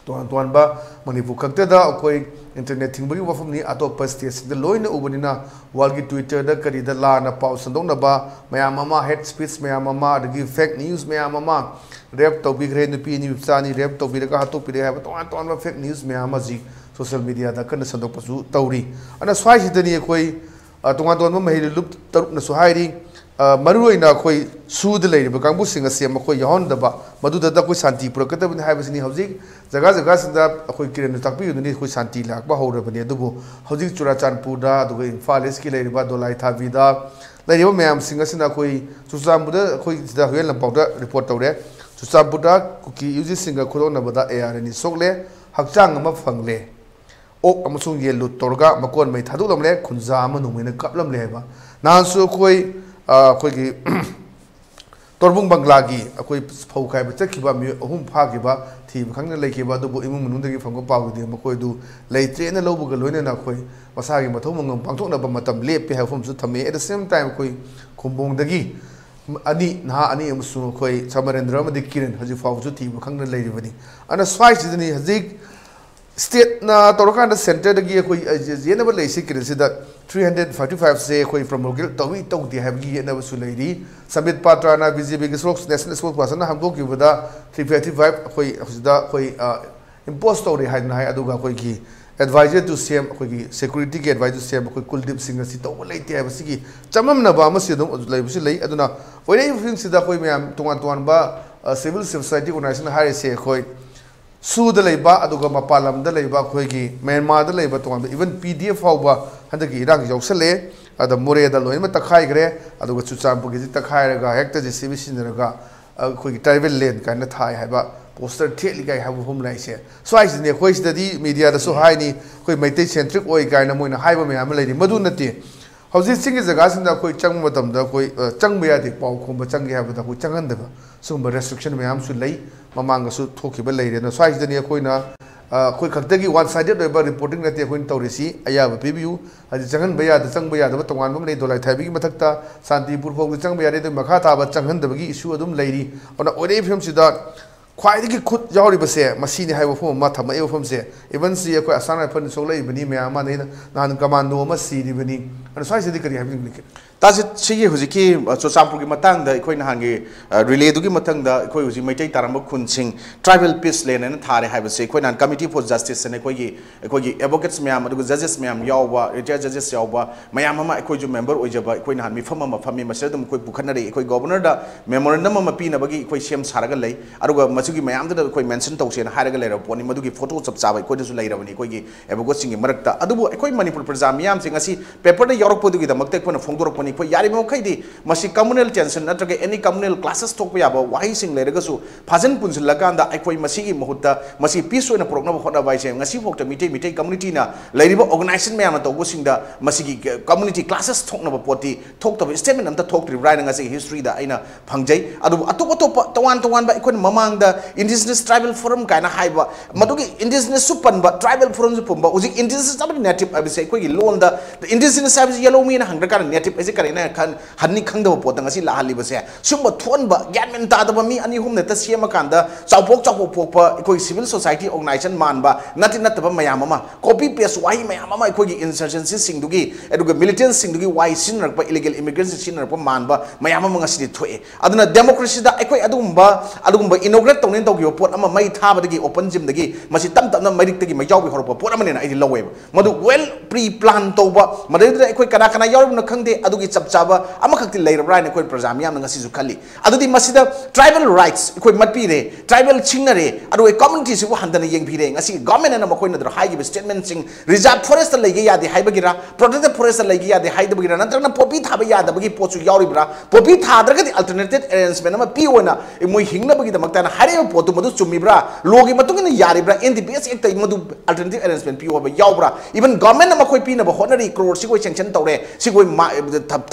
tuan ba Manipur khakta da akoi internet thingbugi wafam ni atop state de loina ubunina walgi Twitter da kari da la na pau sandong na ba mayam ama hate speech mayam ama agi fake news mayam ama rap to big re nupi ni wipsani rap to biraga hatu pire ha tuan ba fake news mayam ji social media da kan sandok pasu tauri ana swai sidani akoi tuan ba mahil lup tarup na suhairi maruina koi sud leiriba kangbu singa sem koi yahon daba maduda da koi santi purakata bani haibasini hauji jaga jaga sinda koi kiren takpi yuni koi santi lakba horabani adubu hauji Churachandpur da adugo Imphal East ki leiriba dolai thabi da leiriba mayam singa sina koi Churachandpur koi da huel lampau da report tawre Churachandpur da kuki yuji singa khudona bada AR ni sokle hakchang ama phangle ok amasung yelu torga makon mai thadu lamle khunja ama numina kaplam leba nansu koi कोई तोरबुंग बंगलागी कोई फौ खाई चखिबा मी अहुम फागिबा थी खंगने लेखिबा दुबु इमुंग मनुंदगी फंगो पावदि मकोइदु लेत्रेना लौबुग लोइनेना कोई मसागी मथौ मंगम पांथोकनबा मतम लेपे हाफम सु थमे at the same time कोई खुंबोंगदगी ani na ani amsu कोई समरेंद्र मदि किरण हजि फावजु थी खंगने लेरिबनी अना स्वाइ Sydney हजि state na torokanda center dagi koi yenaba leisi kirisida 345 se koi promulgate tawi tawdi habgi yenaba sulairi samit patra na BJP ge spokes national spokesperson na hamgo ki bada 355 koi husida koi impose tawri haidna hai aduga koi ki advisor to CM koi ki security ge advisor CM koi Kuldip Singh si taw leite habsi ki chamam na ba masidum lei busi lei aduna oire fin sida koi myam tuan ba civil society organization hari se koi Sud leiba aduga mapalam da leiba khoigi Myanmar da leiba tong even PDF hauba handagi irang yausale ada more da loin ma takhai gre aduga Churachandpur gi takhai raga hekta JCB sinraga khoigi tribal land kind thai haiba poster theli gai habu hum lai se so ai ne khoi study media da so hai ni khoi maitei centric oi gai na moina haiba me am leiri madu nati hauji singi jaga sinda khoi chang matam da khoi chang me ya de pau khom chang gi haba da khoi changan da so restriction me am su lei mamang su thoki ba leire na swai dani khoi na कोई खक्तगी one sided ओइबा reporting नते coin तौरिसी अयाब पीबियू हजि Changan बया the चंग बया the तोंगान बम नै दोलाई थाबी की मथक्ता Shantipur fog चंग बया रे मखा ताबा चंगन दबगी इशू अदुम लैरी ओना ओरे फिल्म सिदा ख्वाइदगी खुद यावरी बसे मसीनी हाइबो फो मा थम ए फम से इवन सी को आसान फन सोलै बनी मे आमा नै नान कमांडो म सीरी बनी अन साइ से करी हाबि निके तासे सिगे हुजिकी चोचामपुर की मतंग दा इखोइ नहांगे रिले दुगी मतंग दा इखोइ हुजि मैतै तारम खुनसिंग ट्राइबल पीस लेन न थारे हाइबसे इखोइ नान कमिटी फॉर जस्टिस ने इखोइ एडवोकेट्स म्याम अदुग जजेस म्याम यावबा रिटायर्ड जजेस यावबा मयाम अमा इखोइ जो मेंबर ओइजबा इखोइ नान मिफम अमा फमी मसरदम इखोइ पुखनरे इखोइ गवर्नर दा मेमोरेंडम अमा पीनबगी इखोइ सेम सारगा लै अदुग मसुगी मयाम दा इखोइ मेंशन तौसेन हारगा लैरा पोनी मदुगी फोटो चप चाबा इखोइ दसु लैरबनी इखोइ एडवोकेट्स सिंग मरकता अदुबो इखोइ मणिपुर प्रजा म्याम सिंग असि पेपर दा यावरकपदुगी दमकते इखोइ फोंदोरकपनी इखोइ यारि मखैदि मसी कम्युनल टेंशन नत्रगे एनी कम्युनल क्लासेस थोप याबा वाही सिंग लेरगसु फाजन पुनसलकांदा अखोइ मसीगी मुहुत्ता मसी पीस ओइना प्रोग्राम होना बाइसे ngasi फोक्ता मिटे कम्युनिटी ना लेरिबो ऑर्गेनाइजेशन म्याम तोगो सिंगदा मसीगी कम्युनिटी क्लासेस थोकनबा पोती थोक्तबा स्टेटमेंट अमता थोक्ट्रि राइन ngasi हिस्ट्री दा आइना फंगजै अदु अतोप अतोप तवान तवान बा इखोन ममांगदा इंडिजिनस ट्राइबल फोरम काइना हाइबा मदुगी इंडिजिनस सुपनबा ट्राइबल फोरम सु पुंबा उजि इंडिजिनस तब नेटिव अबिसे इखोगी लोन दा इंडिजिनस साइब येलो मीन हंगदा का नेटिव एजे करेना खन हन्नी खंगदब पोतंग असि लाहलिबसे सुम थोनबा ग्यानमेन तादबा मी अनि हुम नेता सेम कांदा चाउपोक पोकपा इखोई सिविल सोसाइटी ऑर्गेनाइजेशन मानबा नति नतबा मयाम अमा कॉपी पेस्ट वाही मयाम अमा इखोगी इंसर्जेंसी सिंगदुगी एदुगा मिलिटेंट सिंगदुगी वाही सिनरपा इलीगल इमिग्रेंट सिनरपा मानबा मयाम अमा ngasi थोए अदुना डेमोक्रेसी दा इखोई अदुगुम्बा इनोग्रेट तौने तौगियो पोत अमा मै थाबदगी ओपन जिम दगी मसी तम तमना मैरिकतगी मयाउबी हरपा पोत अमने आइदि लवेब मदु वेल प्री प्लान तौबा मदुदा इखोई कना कना याउबना खंगदे अदुगी चपचाबा अमखक्ति लेरब्राइन इखोई प्रजा ma'am ngasi ju khali adudi masida tribal rights इखोई मतपी रे ट्राइबल छिंगरे अदु ए कम्युनिटी सिबु हंदना येंगफि रे ngasi गवर्नमेंट ना मखोइ नदर हाइगिब स्टेटमेंट सिंग रिजर्व फॉरेस्ट लैगे यादे हाइबगिरा प्रोटेक्टेड फॉरेस्ट लैगे यादे हाइदबगिरा नंतरना पोपी थाबा यादबगी पोचु याउरिब्रा पोपी थाद्रगदि अल्टरनेटिव अरेंजमेंट अमा पी ओना मोइ हिंगनबगी दमकता हारे पोतु मदु चुमिब्रा लोगी मतुगिन यारिब्रा एनडीपीएस एक्ट मदु अल्टरनेटिव अरेंजमेंट पी ओबा याउब्रा इवन गवर्नमेंट मखोइ पीनबा होनरी करोड़ सिगोइ सेंक्शन तौरे सिगोइ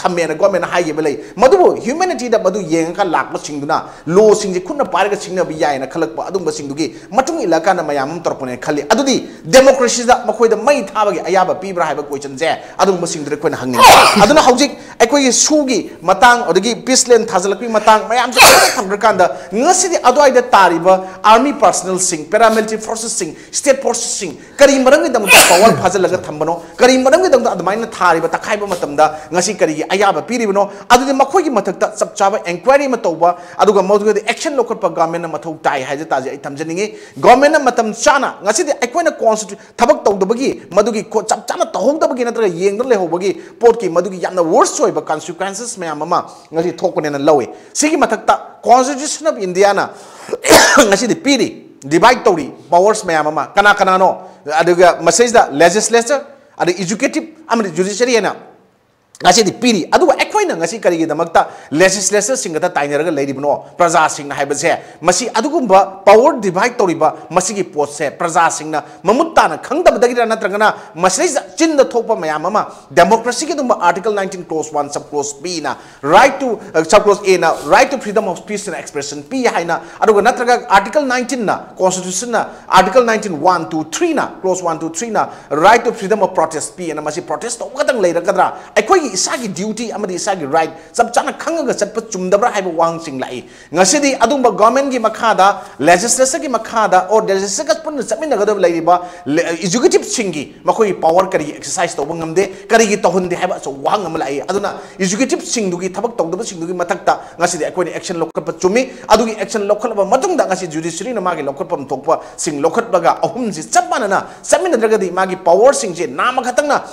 थमेना गवर्नमेंट हाइगे बलै मदुबो ह्यूमैनिटी दा मदु येंगा लाकबा सिंगदुना लो सिंगजे खुन्ना पारगा सिंगनबि यायना खलकबा अदुंबा सिंगदुगी मटुंग इलाकाना मयाम तरपने खल्ली अदुदी डेमोक्रेसी दा मखोइदा मै थाबगे अयाबा पीब्रा हाइबा question J अदुंबा सिंगदरे coin हंगनि अदुना हौजिक अखोइ Swiggy Matang अदुगी पीसलैंड थाजलकपि Matang मयाम J थंग्रकांदा ngasi di adoida tariba army personnel sing paramilitary forces sing state forces sing kari marangi dam da power phajalaga thambano kari marangi dam da admaina thariba takhaiba matamda ngasi kari ayaba piribano adudi makhoi gi mathakta chapchaba inquiry ma tawba aduga modu di action lokot pa government na mathau tai haje taje ai thamjaningi government na matam chana ngasi di akoina constitution thabak tawdabagi madugi chapchana tahongdabagi natra yengda lehobagi port ki madugi yamna worst soiba consequences mayam ama ngasi thokone na lawe sigi mathakta constitution of India na ngasi di piri divide tori powers mayam ama kana no aduga message da legislature adu executive amri judiciary na ngasi di piri adu akoina ngasi kari gi damakta legislature singata taineraga leiribno praja singna haibase masi adugumba power divide toriba masi gi post se praja singna mamutta na khangdab dagira natragana masi chinda thokpa mayam ama democracy gi dumba article 19 clause 1 sub clause b na right to sub clause a na right to freedom of speech and expression p haina aduga natraga article 19 na constitution na article 19 1 2 3 na clause 1 2 3 na right to freedom of protest p na masi protest tokadang leiragadra akoi isagi duty amadi isagi right sab chana khanga chatpa chumdabra haiba wang sing lai ngasidi adumba government gi makhada legislature gi makhada or legislature pun chamina gadab laiba executive singi makoi power kari exercise to bangamde kari gi tohunde haiba so wang am lai aduna executive sing dugi thabak tawdaba sing dugi mathakta ngasidi akoi action lokatpa chumi adugi action lokhalba matungda ngasi judiciary na magi lokatpam thokpa sing lokhatbaga ahum ji chapana na chamina dragadi magi power sing je nama khatangna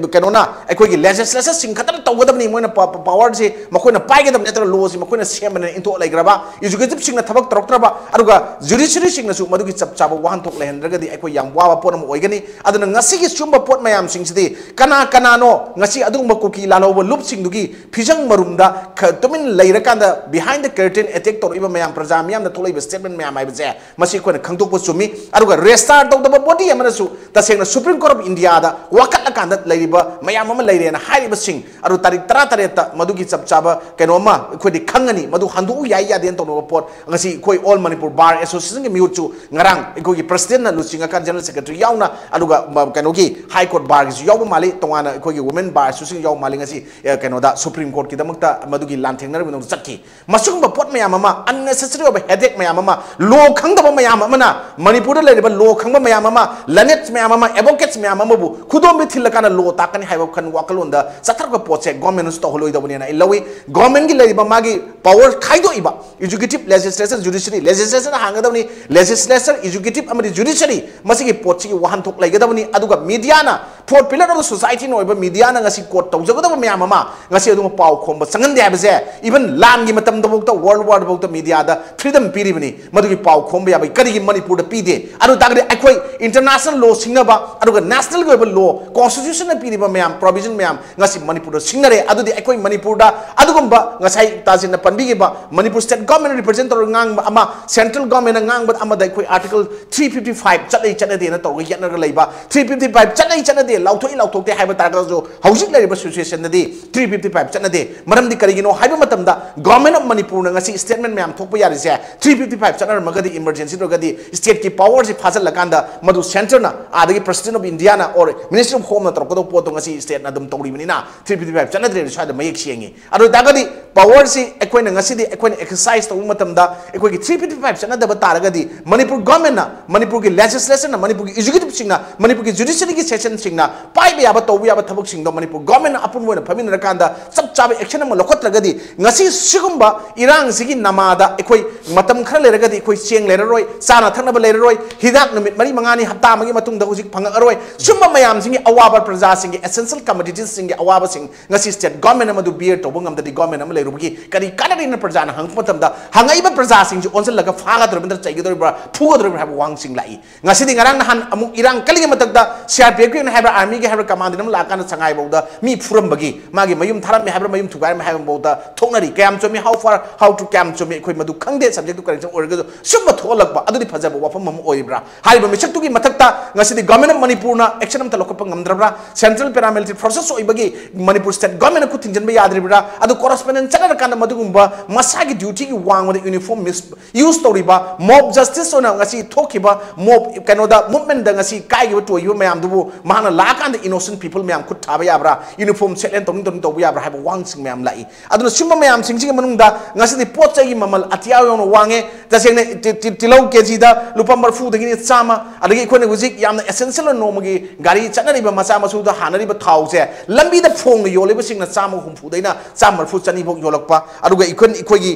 kanona akoi gi legislature sing khatan tawgadabni moina power je makoina paigadam netra law ji makoina semana into laigraba executive sing na thabak taroktraba aduga judiciary sing na su madugi chapchaba wahan thok lehendragadi akoi yam wawa ponam oigani aduna ngasi gi sumba pot mayam sing sidi kana no ngasi adungba kuki laloba loop sing dugi phijang marumda tumin lairakanda behind the curtain attack tor iba mayam praja miyam da tholai statement mayam ai je masi koina khangdokpa chumi aduga restart tawdaba body amana su tasengna supreme court of india da wakat akanda laiba mayam ama lairena haiba sing aru तारीख 13 मधुगी चप चाबा कनोमा अखोई खंगनी मधु हंदु याई यादेन तौनो पोट ngasi अखोई ऑल मणिपुर बार एसोसिएशन के म्यूचु ngarang अखोई प्रेसिडेंट ना लुचिंगा का जनरल सेक्रेटरी याउना अदुगा कनोगी हाई कोर्ट बार की याउ माली तोंगाना अखोई वुमेन बार एसोसिएशन याउ माली ngasi कनोदा सुप्रीम कोर्ट की दमकता मधुगी लांथेंगनर बिनो चक्की मसुंग पोट मयाम अमा अननेसेसरी ओब हेडेक मयाम अमा लो खंगदब मयाम अमना मणिपुर लेरिबा लो खंग मयाम अमा लनेट मयाम अमा एडवोकेट्स मयाम अमबु खुदोम बि थिलकाना लो ताकनी हाइबा खन वाकलोंदा सतरक पोचे गवर्नमेंट तो होलोइदबनेना इलवी गवर्नमेंट की लेरिबा मागी पावर खाइदोइबा एजुकेटिव लेजिस्लेचर जुडिशरी लेजिस्लेचर हांगदबनी लेजिस्लेचर एजुकेटिव अमदि जुडिशरी मसिगी पोची वाहन थोक लाइगदबनी अदुगा मीडियाना fourth pillar of the society नोइबा मीडियाना ngasi कोर्ट तौजगदब मयाम अमा ngasi अदुगा पाव खोंबा संगंदे हाबजे इवन लान की मतम दबोक्ता वर्ल्ड वार दबोक्ता मीडिया दा फ्रीडम पीरिबनी मदुगी पाव खोंबा याबा करिगी मणिपुर दा पीदे अदु तागदे अखोई इंटरनेशनल लॉ सिंगबा अदुगा नेशनल गोइबा लॉ कॉन्स्टिट्यूशन ना पीरिबा मयाम प्रोविजन मयाम ngasi मणिपुर दा सिंगरे अदुदी अखोई मणिपुर दा अदुगुंबा ngasai ताजिन पंबिगिबा मणिपुर स्टेट गवर्नमेंट रिप्रेजेंट तौर ngang ama central government ngang बद अमदा अखोई आर्टिकल 355 चलै चनदे ना तौर यनगर लेबा 355 चलै चनदे लाउथोई लाउथोते हाइबा तारगा जो हौजिक लेरिबा सिचुएशन ददी 355 चनदे मरमदी करिगिनो हाइबा मतमदा गवर्नमेंट ऑफ मणिपुर ना ngasi statement मयाम थोकपा यारिसे 355 चनर Magadhi emergency रोगदी state की पावर से फाजल लगांदा मधु सेंटर ना आदगी प्रेसिडेंट ऑफ इंडिया ना और मिनिस्टर ऑफ होम ना तोरको पोतो ngasi स्टेट ना दम तौरिबनिना 355 चनदे रिसाद मयक सियंगी अदो दागदी पावर से अखोई ना ngasi दि अखोई एक्सरसाइज तौ मतमदा अखोई 355 चनदब तारगदी मणिपुर गवर्नमेंट ना मणिपुर की लेजिस्लेशन ना मणिपुर की एजुकेटिव सिंग ना मणिपुर की जुडिशरी की सेशन सिंग ना पाइबे याबा तौबे याबा थबक सिंग दो मणिपुर गवर्नमेंट ना अपुन मोना फमिन रकांदा सब चाबे एक्शन म लखोत्रगदी ngasi सिगुंबा इरांग सिगी नमादा अखोई मतम खर लेरगदी अखोई चेंग लेररोय साना थनब लेररोय हिदाक नुमित मरी मंगानी हप्ता मगी मतुंग दा हुजिक फंगअरोय सुम्मा मयाम सिंगी अवाबा प्रजा सिंगी एसेंशियल कमोडिटीज सिंगी अवाबा सिंग ngasi स्टेट गवर्नमेंट मदु बियर तोबंग amdadi गवर्नमेंट am लेरुबगी करी कानरिन प्रजा ना हंग मतमदा हंगाइबा प्रजा सिंग ओनसल लगा फागा दरबंदर चाइगदोरिबा फुगदोरिबा हाब वांग सिंग लाई ngasi di ngarang nahan amuk irang kali matakda CRPF ki na haber army ki haber command nam lakana sangai bauda mi furam bagi magi mayum tharam me haber mayum thugai me haber bauda thonari cam chomi how to cam chomi khoi madu khangde subject to correction orga sumba tholakba adudi phajaba wafam mam oibra hariba misak tu ki matakta ngasi di government of Manipur na action am talokpa ngamdrabra central paramilitary process oibagi Manipur state government ku thinjan ba yadribra adu correspondent chana kan madu gumba masagi duty ki wang with uniform use toriba mob justice ona ngasi thokiba mob kanoda movement da ngasi kai gi to yu mayam dubu mahana la kan the innocent people mayam khut thaba yabra uniform set and tong to yabra haba wang sing mayam lai aduna simba mayam sing sing manung da ngasi di pot chai mamal atia yo no wange ta seng tilau kg da lupa marfu da gi chama adagi khone hujik yamna essential no magi gari chanari ba macha masu da hanari ba thau se lambi da phong yo le ba sing na chama humfu daina chama marfu chani bok yolakpa aduga ikoi gi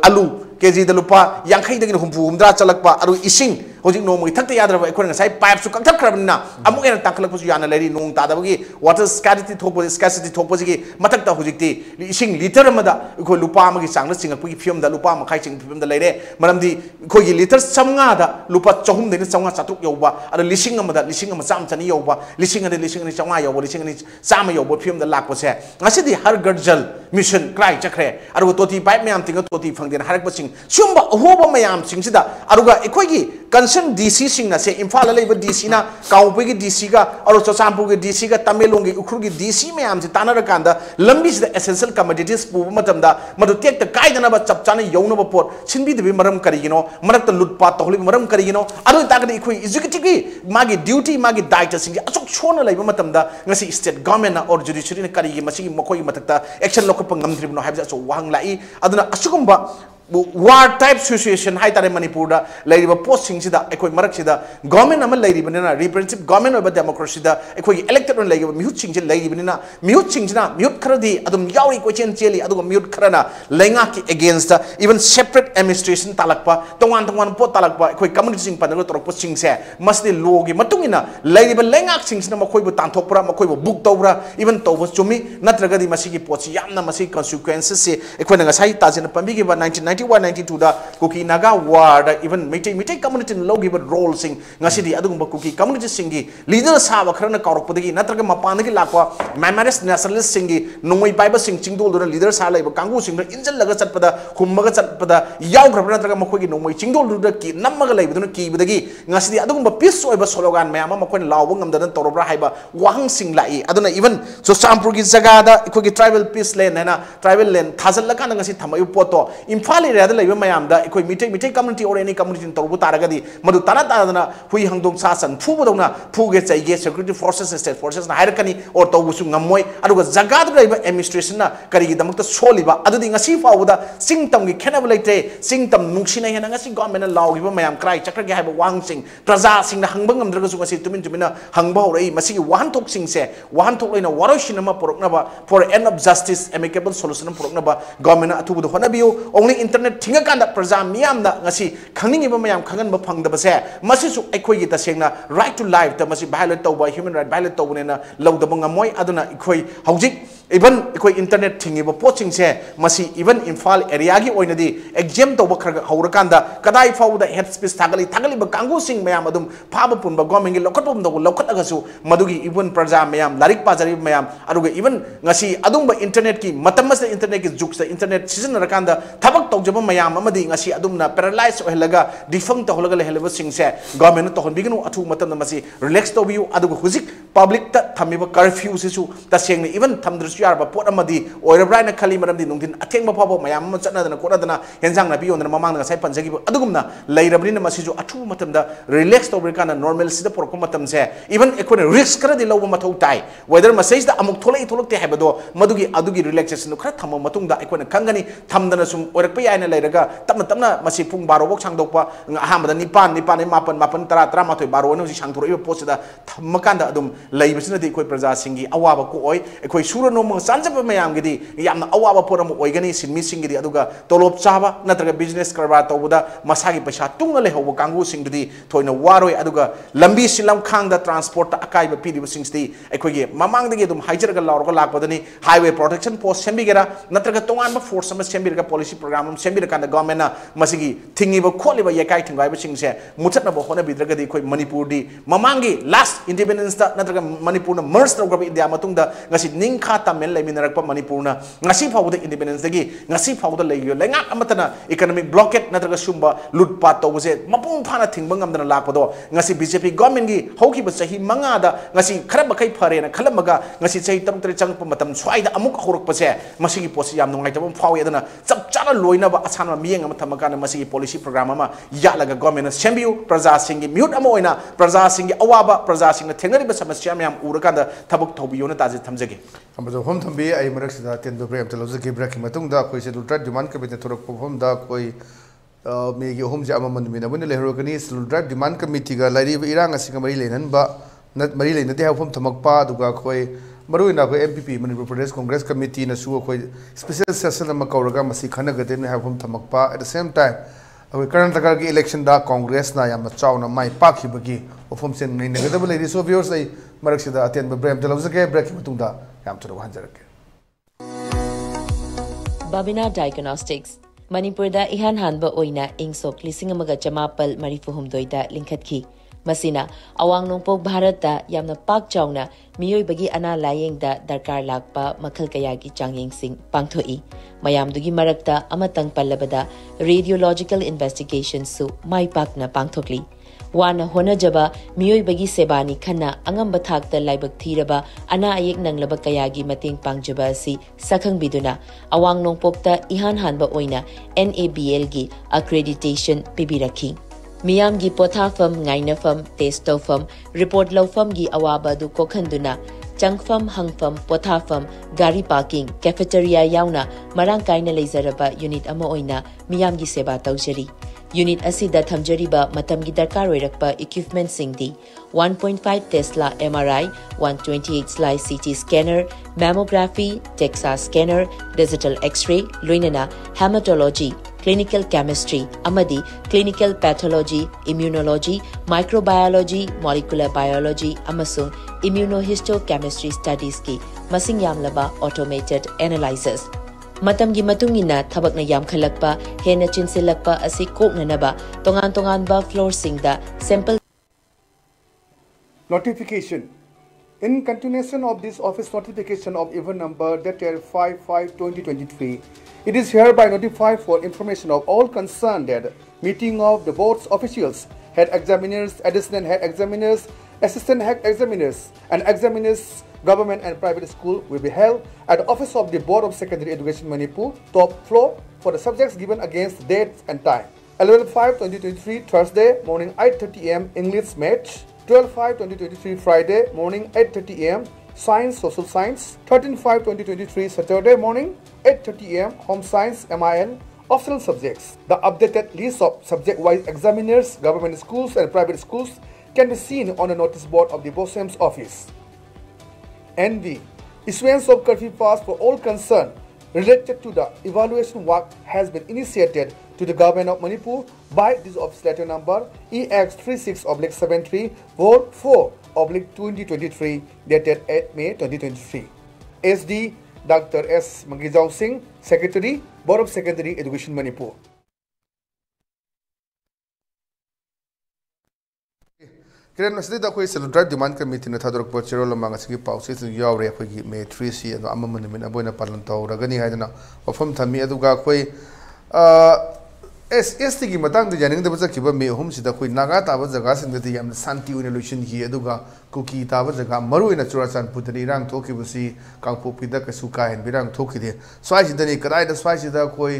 alu kg da lupa yankhai da gi humfu humdra chalakpa adu ising hojik no magi thakta yadra ba ikoi ngasai pipe su kakthak krabna amuk ena taklak su yana leri nong ta da bagi water scarcity thokpo gi matak ta hojik ti ising liter amada ikoi lupa magi changna singak gi film da lupa makhai ching film da leire maramdi ikoi gi liter samnga da lupa chahum de chawnga chatuk yoba adu lising amada lising ama cham chani yoba lising ani chawnga yoba lising ani chama yoba film da lakpo se ngasi di har garjal mission cry chakre adu toti pipe mayam tinga toti phangden harak basing sumba hoba mayam sing sida aduga ikoi gi concern DC sing na se imphal la leba DC na kaupui gi DC ga aru chochampur gi DC ga tamelong gi ukhur gi DC mayam se tanar kanda lambi se essential commodities pu matam da madu tek ta kai dana ba chap chana yowna ba pot sinbi de maram kari gino marak ta lut pat tohli maram kari gino aru ta ga ikhui executive gi magi duty magi daita sing achok chona leba matam da ngasi state government na or judiciary na kari gi masi mokoi matakta action lokap ngamdrib no habja so wang lai aduna asugumba war type situation hai tare Manipur da lairiba post sing sida ekoi marak sida government ama lairiba na representative government of democracy da ekoi elected on lairiba mihut sing sida lairiba na mihut sing sida mihut kharadi adum yauri ko chen cheli aduga mihut kharana lenga ki against the even separate administration talakpa tongan pot talakpa ekoi community sing panalo torok post sing se must the law gi matungina lairiba lenga sing sida makoi bu tanthokpra makoi bu book tawra even tawbas chumi natragadi masigi pochi yamna masigi consequences se ekoi na ngasai tajina pambi gi ba 19 91-92 da kuki naga war da even mitai community logi ba role sing ngasi di adung ba kuki community singi leader sa ba kharana kaurok podagi natraga mapandagi lakwa memories nationalist singi nongoi pai ba sing chingdol do leader sa lai ba kangu sing da injal laga chatpada khummaga chatpada yaw grabna natraga makoi nongoi chingdol do ki namaga lai baduna ki badagi ngasi di adung ba peace oi ba slogan mayam ma makoi lawbang ngamdan torobra haiba wahang sing lai aduna even so sampur gi jaga da ikoi tribal peace land na tribal land thazal la kana ngasi thamayu poto imphal area da laiba mayam da ikoi mitai community or any community torbu taragadi madu tana tana hui hangdong sa san phu bodona phu ge chai ge security forces state forces na hairakani or to busu ngamoi aduga jaga da laiba administration na kari gi damakta soliba adudi ngasi fawda singtam gi khenaba laite singtam nuksina hena ngasi government na law gi mayam cry chakra ge haiba wang sing praja sing na hangbang amdraga su ngasi tumina hangba horei masigi wahan tok sing se wahan tok leina waroshina ma porokna ba for end of justice amicable solution porokna ba government na athubu hona biu only internet thinga kanda praja miyam na ngasi khangning ba mayam khangan ba phangda ba se masi su ekhoi gi tasengna right to life ta masi violate tawba human right violate tawne na lawda ba ngamoi aduna ekhoi haujik even ekhoi internet thingi ba poching se masi even imphal area gi oina di exam tawba khar haura kanda kadai fawda head speech thagali ba kangu sing mayam adum phaba pun ba government gi lokot bom do lokot agasu madugi even praja mayam larik pajari mayam aduga even ngasi adung ba internet ki matam mas internet ki juk sa internet season rakanda thabak tawjaba mayam amadi ngasi adum na paralyze ohelaga defunct ohelaga leheleba sing se government to hon biginu athu matam na masi relax to biu aduga huzik public ta thamiba curfew sisu ta sengni even thamdrsu yarba pot amadi oirabrai na khali maram di nungdin athengba phabo mayam ma chatna dana kona dana henzang na biyo na mamang na sai panjagi adugumna leirabni na masi ju athu matam da relax to brikana normal sida porko matam se even ekone risk kara di lawba mathau tai whether message da amuk tholai tholokte habado adugi relaxation khara thamo matung da ekone khangani thamdana sum oirakpa yaina leiraga tamna masi pung 12 bok sangdokpa ahamada nipan mapan 10 13 12 no si sangthoroi posida thammakanda adum leibasina di ekoi praja singi awaba ko oi ekoi sura no ma sanjaba mayam gidi yamna awaba poram oigani sinmi singi di aduga tolop chaba natraga business karba tawbuda masagi paisa tunga le hobo kangu singdi thoina waroi aduga lambi silam khangda transport ta akai ba pidi singsti ekoi mamang dagi dum haijar ga laur ga lakpadani highway protection post sembigera natraga tongan ba force sama sembirga policy program sembira kanda government na masigi thingi ba kholi ba yekai thingai ba singse muthatna ba hona bidraga di ekoi manipur di mamangi last independence da natraga manipur na merge tawga india matungda ngasi ningkha tamel leminarak pa manipur na ngasi phawda independence dagi ngasi phawda leiyo lenga amatana economic blockade natraga sumba lutpat tawbse mapung phana thingba ngamdana lakpado ngasi bjp government gi hoki ba sahi manga da ngasi khara ba kai phare na khalamaga ngasi sahi tam tre chang pa matam swaida amuk horok pa se masigi posi yam nongai tabam phawi adana chap chana loina ba asana miyeng am thamaka na masigi policy program ama ya laga government sembiu praja singi mute ama oina praja singi awaba praja singi thengari ba samasya myam urakanda thabuk thobiyo na taji thamjage ambajo hom thambi ai marak sida tendo prem teloje ke braki matungda koi se ultra demand committee thorok phom da koi me gi hom ja amamand mina bun le horokani ultra demand committee ga lari irang asinga mari lenan ba nat mari lenan te hom thamakpa duga koi maruina ko MPP Manipur Pradesh Congress Committee na su ko special session ma kauraga masi khana gade ne hom thamakpa at the same time our current ki election da Congress na yam chauna mai pakhi bagi ofom sen nei negada le so viewers ai marak sida aten ba brem teloje ke break matungda yam thoro hanjarake Babina Diagnostics Manipur da ihan hanba oina ingsok lisingamaga jamapal marifuhumdoi da linkhatki masina awang nongpok Bharat da yamna pak chauna miyoi bagi ana layeng da darkar lakpa makhal kaya gi changyeng sing pangthoi mayam dugi marakta amatang pallabada radiological investigation su mai pak na pangthokli wana hona jaba miyoi bagi sebani khana angamba thakta laibak thiraba ana ayek nanglaba kaya gi mating pangjaba si sakhang biduna awang nongpokta ihan hanba oina NABL gi accreditation pibirakhi Miyam gi pothafam ngainafam testofam report lawfam gi awaba du kokhanduna changfam hangfam pothafam gari parking cafeteria yauna marang kaina leizaraba unit ama oina miyam gi seba tawjari unit asida thamjariba matam gi darkar oirakpa equipment singdi 1.5 Tesla MRI 128 slice CT scanner mammography DEXA scanner digital x-ray loinana hematology clinical chemistry amadi clinical pathology immunology microbiology molecular biology amasung immunohistochemistry studies ki masing yamlaba automated analyzers Matamgi matungina thabak na yam khalakpa hena chinsilakpa asi koknanaba tongan-tonganba floor singda sample Notification. In continuation of this office notification of event number dated 5/5/2023, it is hereby notified for information of all concerned that meeting of the board's officials, head examiners, assistant head examiners, assistant head examiners, and examiners, government and private school will be held at the office of the Board of Secondary Education Manipur, top floor, for the subjects given against dates and time. 11/5/2023 Thursday morning 8:30 am English match. 12/5/2023 Friday morning 8:30 am Science Social Science. 13/5/2023 Saturday morning 8:30 am Home Science MIN optional subjects. The updated list of subject-wise examiners, government schools and private schools can be seen on the notice board of the BOSEM's office. NB. Issuance of curfew pass for all concerned related to the evaluation work has been initiated to the government of Manipur by this office letter number EX36/73 Vol 4/2023 dated 8 May 2023. SD Dr. S. Magijau Singh, Secretary, Board of Secondary Education Manipur. Kiran Masjid akhoi Cell Drive Demand Committee na thadorok po chero lamang asigi pausi sin yawre akhoi May 3C ano amamon min aboina palan tawragani haidana wafam thami aduga akhoi ST की Matang the जानिंग the बचा किबा मे home सिदा कोई नागा ताबा जगह सिंग the याम शांति उन lotion की अदुगा cookie ताबा जगह मरु इन चुराचान पुतरी रांग थोकी बसी कांगपो पिदा कसु काहेन बिरांग थोकी दे स्वाइ सिदा नि कदाइ द स्वाइ सिदा कोई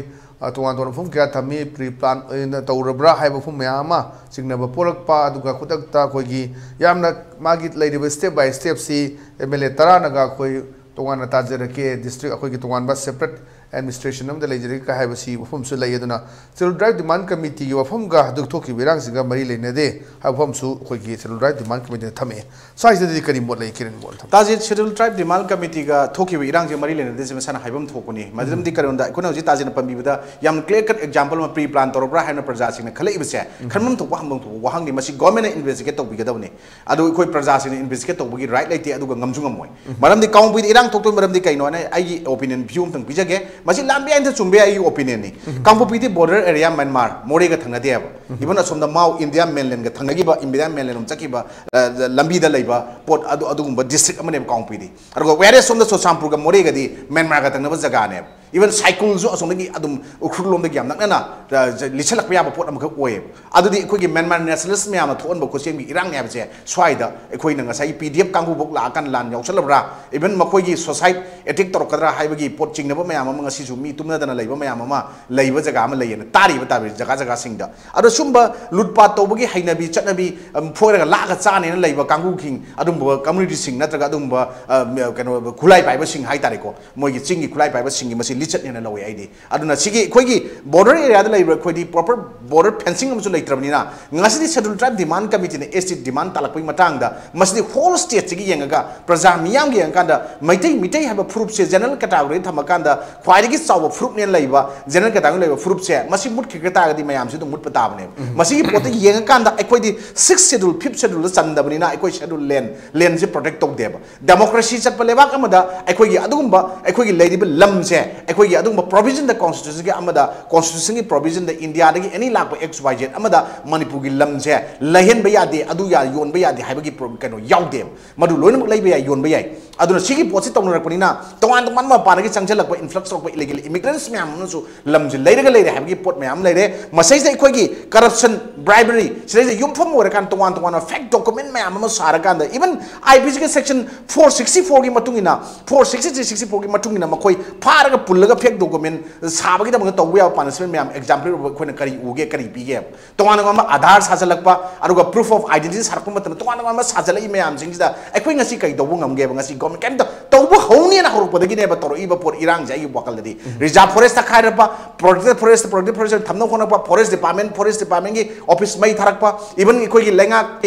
तोवान तोन फुम क्या थमी प्री प्लान इन तौरब्रा हाइबो फुम मयामा सिग्नबा पोरकपा अदुगा खुदकता कोई की यामना मागी लेरिबा स्टेप बाय स्टेप सी एमएलए तरा नगा कोई तोवान ताजरके डिस्ट्रिक्ट अखोई की तोवान बा separate administration of the legislature ka hai basi wafum su lai aduna Cell Drive Demand Committee gi wafum ga duk thoki birang singa mari leine de ha wafum su khoi gi Cell Drive Demand Committee thame size de kari mot lai kiran bol tham taji Schedule Tribe Demand Committee ga thoki birang je mari leine de se sana haibam thokuni madram di karon da kono ji taji na pambi da yam clear cut example ma pre plan torobra haina praja sing na khalai bse khanmam thok waham thok wahang ni masi government investigate tok bi ga dawni adu khoi praja sing investigate tok bi right laite adu ga ngamju ngamoi maram di kaung bi irang thok to maram di kaino na ai opinion view tang bijage masi lambi ante chumbe ai opinion ni kampu piti border area Myanmar more ga thangna de even asom da mau India mainland ga thangagi ba India mainland um chaki ba lambi da leiba port adu adugumba district amane kampu piti adu where som da Sosampur ga more ga di Myanmar ga thangna ba jaga ne even cycle zo asom gi adum ukhurlom da gyam nakna na lichalak ya ba port am ga oye adu di khoi gi Myanmar nationalist me am thon ba ko sem gi irang ne ba che swai da khoi na ngasai PDF kangbu bok la kan lan yausalabra even makhoi gi society ethic torokadra haiba gi port chingna ba me am ngasi ju mi tumna dana leiba mayam ama leiba jaga ama leiyena tari ba tabi jaga jaga singda ado sumba lutpat tobagi hainabi chatnabi phoiraga laga chane na leiba kangu king adum community sing natraga adum kano khulai paiba sing hai tare ko moigi chingi khulai paiba sing masi lichat ne na lawi aidi aduna sigi khoigi border area da leiba khoidi proper border fencing amsu leitrabni na ngasi Schedule Tribe Demand Committee ne ST demand talakpai matang da masi whole state sigi yengaga praja miyam gi yangkanda mitai haba proof se general category thamakanda khwaidagi saw fruit ne laiba general category laiba fruit se masi mut khikata ga di mayam se mut patabne masi gi pote yengakanda ekoi di 6th schedule 5th schedule chandabni na ekoi schedule land se protect tok deba democracy chat paleba kamada ekoi gi adugumba ekoi gi laidiba lam se ekoi gi adugumba provision the constitution gi amada constitution gi provision the India dagi any lakpa xyz amada Manipur gi lam se lahen ba yade adu ya yon ba yade haiba gi kano yaude madu loinam laiba ya yon ba yai aduna sigi posi tongnarakpani na tongan tongan ma panagi changchalakpa influx of illegal immigrants myam nu lamji leiraga leire habgi pot myam leire masai sai khoi gi corruption bribery sire yumpham ore kan tongan tongan fake document myam ma sarakan da even IPC ke section 464 gi matungina 463 64 gi matungina makhoi pharaga pullaga fake document sabagi da manga tawya punishment myam example khoi na kari uge kari pige tongan tongan ma Aadhaar sajalakpa aruga proof of identity sarpum matana tongan tongan ma sajalai myam singida ekhoi ngasi kai dobu ngamge ngasi government kan tawbu honi na horupodagi ne ba toro iba por irang jai wakal dadi reserve forest takhairapa protected forest thamna khona pa forest department gi office mai tharakpa even ikoi gi lenga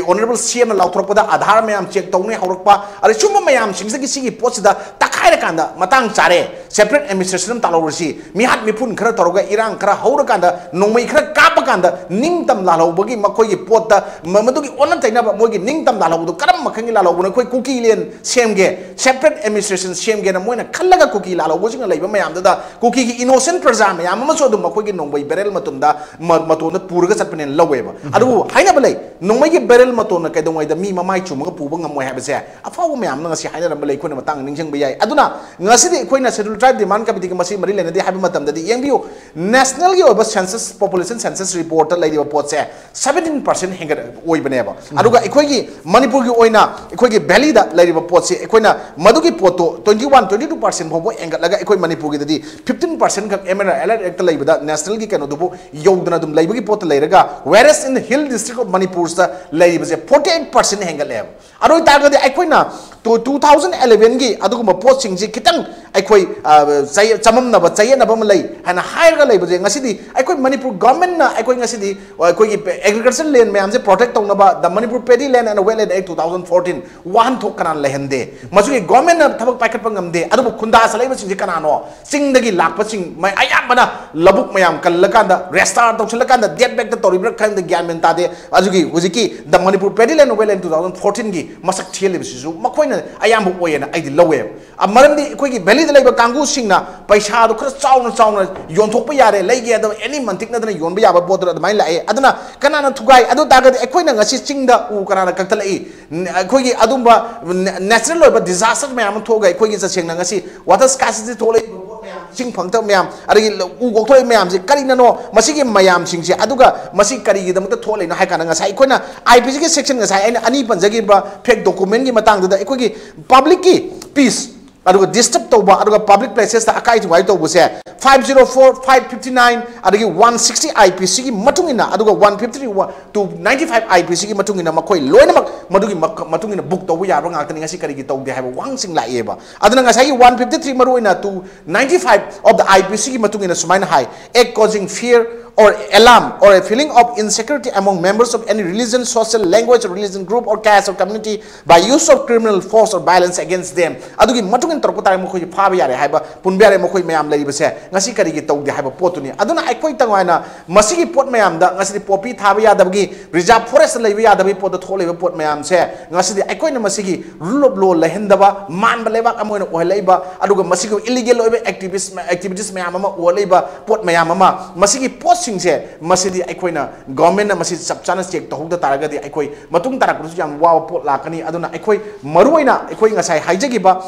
honorable CM na lauthropa da Aadhaar mayam check tawne horokpa ari chuma mayam singsa gi sigi post da takhaira kanda matang chare separate administration talawrsi mihat mipun khara toroga irang khara haura kanda nongmai khara kapa kanda ningtam lalawbagi makoi gi potta madugi onan taina ba mogi ningtam lalawdu karam makhangi lalawbuna koi cookie len semge separate administration semge na moina khallaga cookie lalawbu singa leiba mayam da cookie gi innocent praja mayam ma so dum makoi gi nongbai berel matunda matona purga satpane laweba adu haina balai nongmai gi berel matona kaidongai da mi mamai chumaga puba ngamoi habase afawu mayam na ngasi haina balai khona matang ningjang bayai aduna ngasi di khoina schedule tribe demand committee gi masi mari lena di habi matam da di yengbiu national gi oba census population census report la di report se 17% henga oi baneba aduga ekhoi gi manipur gi oina ekhoi gi valley da la di report se ekhoina madu gi poto 21-22% bobo enga laga ekhoi manipur gi di 15% ka emera alert act la ibada national gi kano dubu yogdana dum la ibagi pot la iraga whereas in the hill district of manipur sa la ibase 48% henga leb aro ta ga di ekhoina to 2011 gi aduga pot sing ji kitang ekhoi chamam na ba chaye na ba malai hana higher ga la ibase ngasi di ekhoi manipur government na ekhoi ngasi di ekhoi gi agricultural land me amje protect tong na ba the manipur paddy land and wetland act 2014 wan thok kana lehende masugi government na thabak paikat pangamde adu khunda salai ba sing ji kana no sing dagi lakpa sing mai ayam bana labuk mayam kallakanda restart tokchilakanda get back the toribra kind the gyan men tade ajugi hujiki the manipur paddy land wetland 2014 gi masak thiel bisu makoina ayam bu oyena aidi lowe amarandi ekhoi gi valley da laiba kangu singna paisa do khra chauna yonthokpa yare leige da any mantik na dana yonba yaba bodra mai lai aduna kanana thugai adu taga ekhoi na ngasi chingda u kanana kaktalai ekhoi gi adumba natural loiba disaster mayam thoga ekhoi gi chaseng na ngasi water scarcity tholai sing phangta mayam ari u gokthoi mayam ji karina no masigi mayam sing ji aduga masi kari gi damta tholai na haikana ngasa ekhoi na IPC gi section ngasa aina ani panjagi ba fake document gi matang da ekhoi gi public ki peace aduga disturb toba aduga public places ta akai wai to buse 504 559 adugi 160 IPC gi matungina aduga 153 to 95 IPC gi matungina makoi loina madugi matungina book to ya rong ngakani ngasi kari gi to de haiba wangsing la eba aduna ngasai 153 maruina to 95 of the IPC gi matungina sumaina high act causing fear or alarm or a feeling of insecurity among members of any religion, social, language, or religion group or caste or community by use of criminal force or violence against them. Adugi matungin torpotare mo khoi phabi yare haiba punbiare mo khoi mayam lai base ngasi kari gi tawde haiba potuni aduna aikoi tangwaina masigi pot mayam da ngasi popi thabi yadabgi reserve forest lai bi yadabi pot tholei ba pot mayam se ngasi aikoi na masigi rule of law lahendaba man ba leba amoina ohelaiba aduga masigi illegal oiba activities mayam ama ohelaiba pot mayam ama masigi pot singse masidi aikoina government na masi chapchana check to hokda taragadi aikoi matung tarakru jam wa pot lakani aduna aikoi maruina aikoi ngasai haijagi ba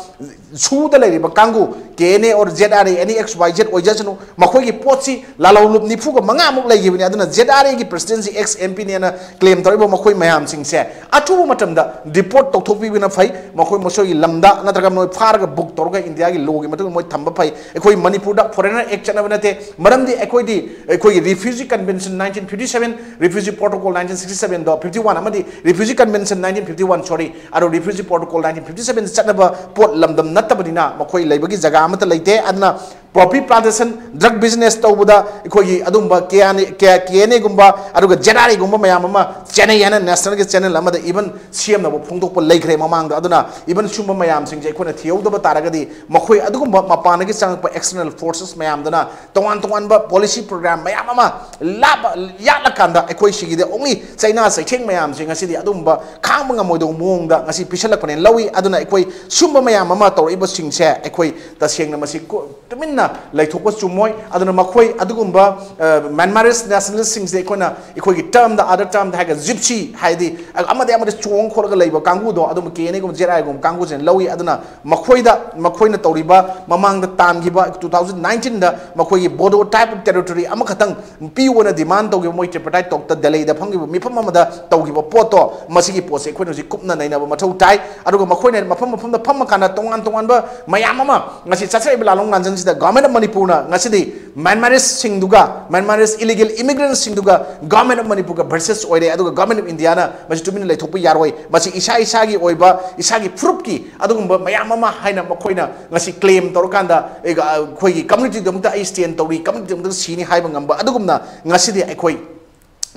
su da lei ba kangu kene or zra any xyz oijasnu makoi gi potsi lalolup nifu ga manga muk lei gi aduna zra gi presidency ex mp ne na claim toribo makoi mayam singse atu matam da report to thopi bina phai makoi mosoi lamda natraga noi farga book torga india gi logi matung moi thamba phai aikoi manipur da foreigner act chana banate maramdi aikoi di aikoi refugee convention 1957 refugee protocol 1967 do 51 amadi refugee convention 1951 sorry aro refugee protocol 1957 chatnaba pot lamdam natabadina makoi leibagi jaga amata leite adna property plantation drug business tawbuda ikoi adumba kene gumba aruga jenari gumba mayam ama channel yana national ge channel amada even cm na phongdok pa leikre mamang da aduna even sumba mayam singje ikona thiowda taragadi makoi adugumba mapana ge changpa external forces mayam dana tongan ba policy program mayam ama laba yatla kanda ikoi sigi de only china saitheng mayam sing asidi adumba khang moido mongda ngasi pisalak panen lawi aduna ikoi sumba mayam ama tawriba singse ikoi tasengna masi tuminna laithokpa chumoi aduna makoi adugumba Myanmarese nationalist sings de ikona ikoi term the other term the haga gypsy haidi amade chong khorga leiba kangu do adum kene gum jerai gum kangu jen lawi aduna makoina tawriba mamang da tamgiba 2019 da makoi bodo type of territory amakhatang piwona demand to moi tripartite tok ta delay da phangi mifam amada tawgiba poto masigi pose ikoi no kupna naina ba mathau tai aduga makoina mafam da pham kana tongan ba mayam ama ngasi chachai bilalong nanjang sida government of Manipur na ngasidi Myanmarese singduga Myanmarese illegal immigrants singduga government of Manipur versus oire aduga government of India na masi tumin lai thokpa yaroi masi isa gi oiba isa gi proof ki adugumba mayam ama haina makoina ngasi claim torkanda khoi gi community domta stand tori community domta sini haiba ngamba adugumna ngasidi aikoi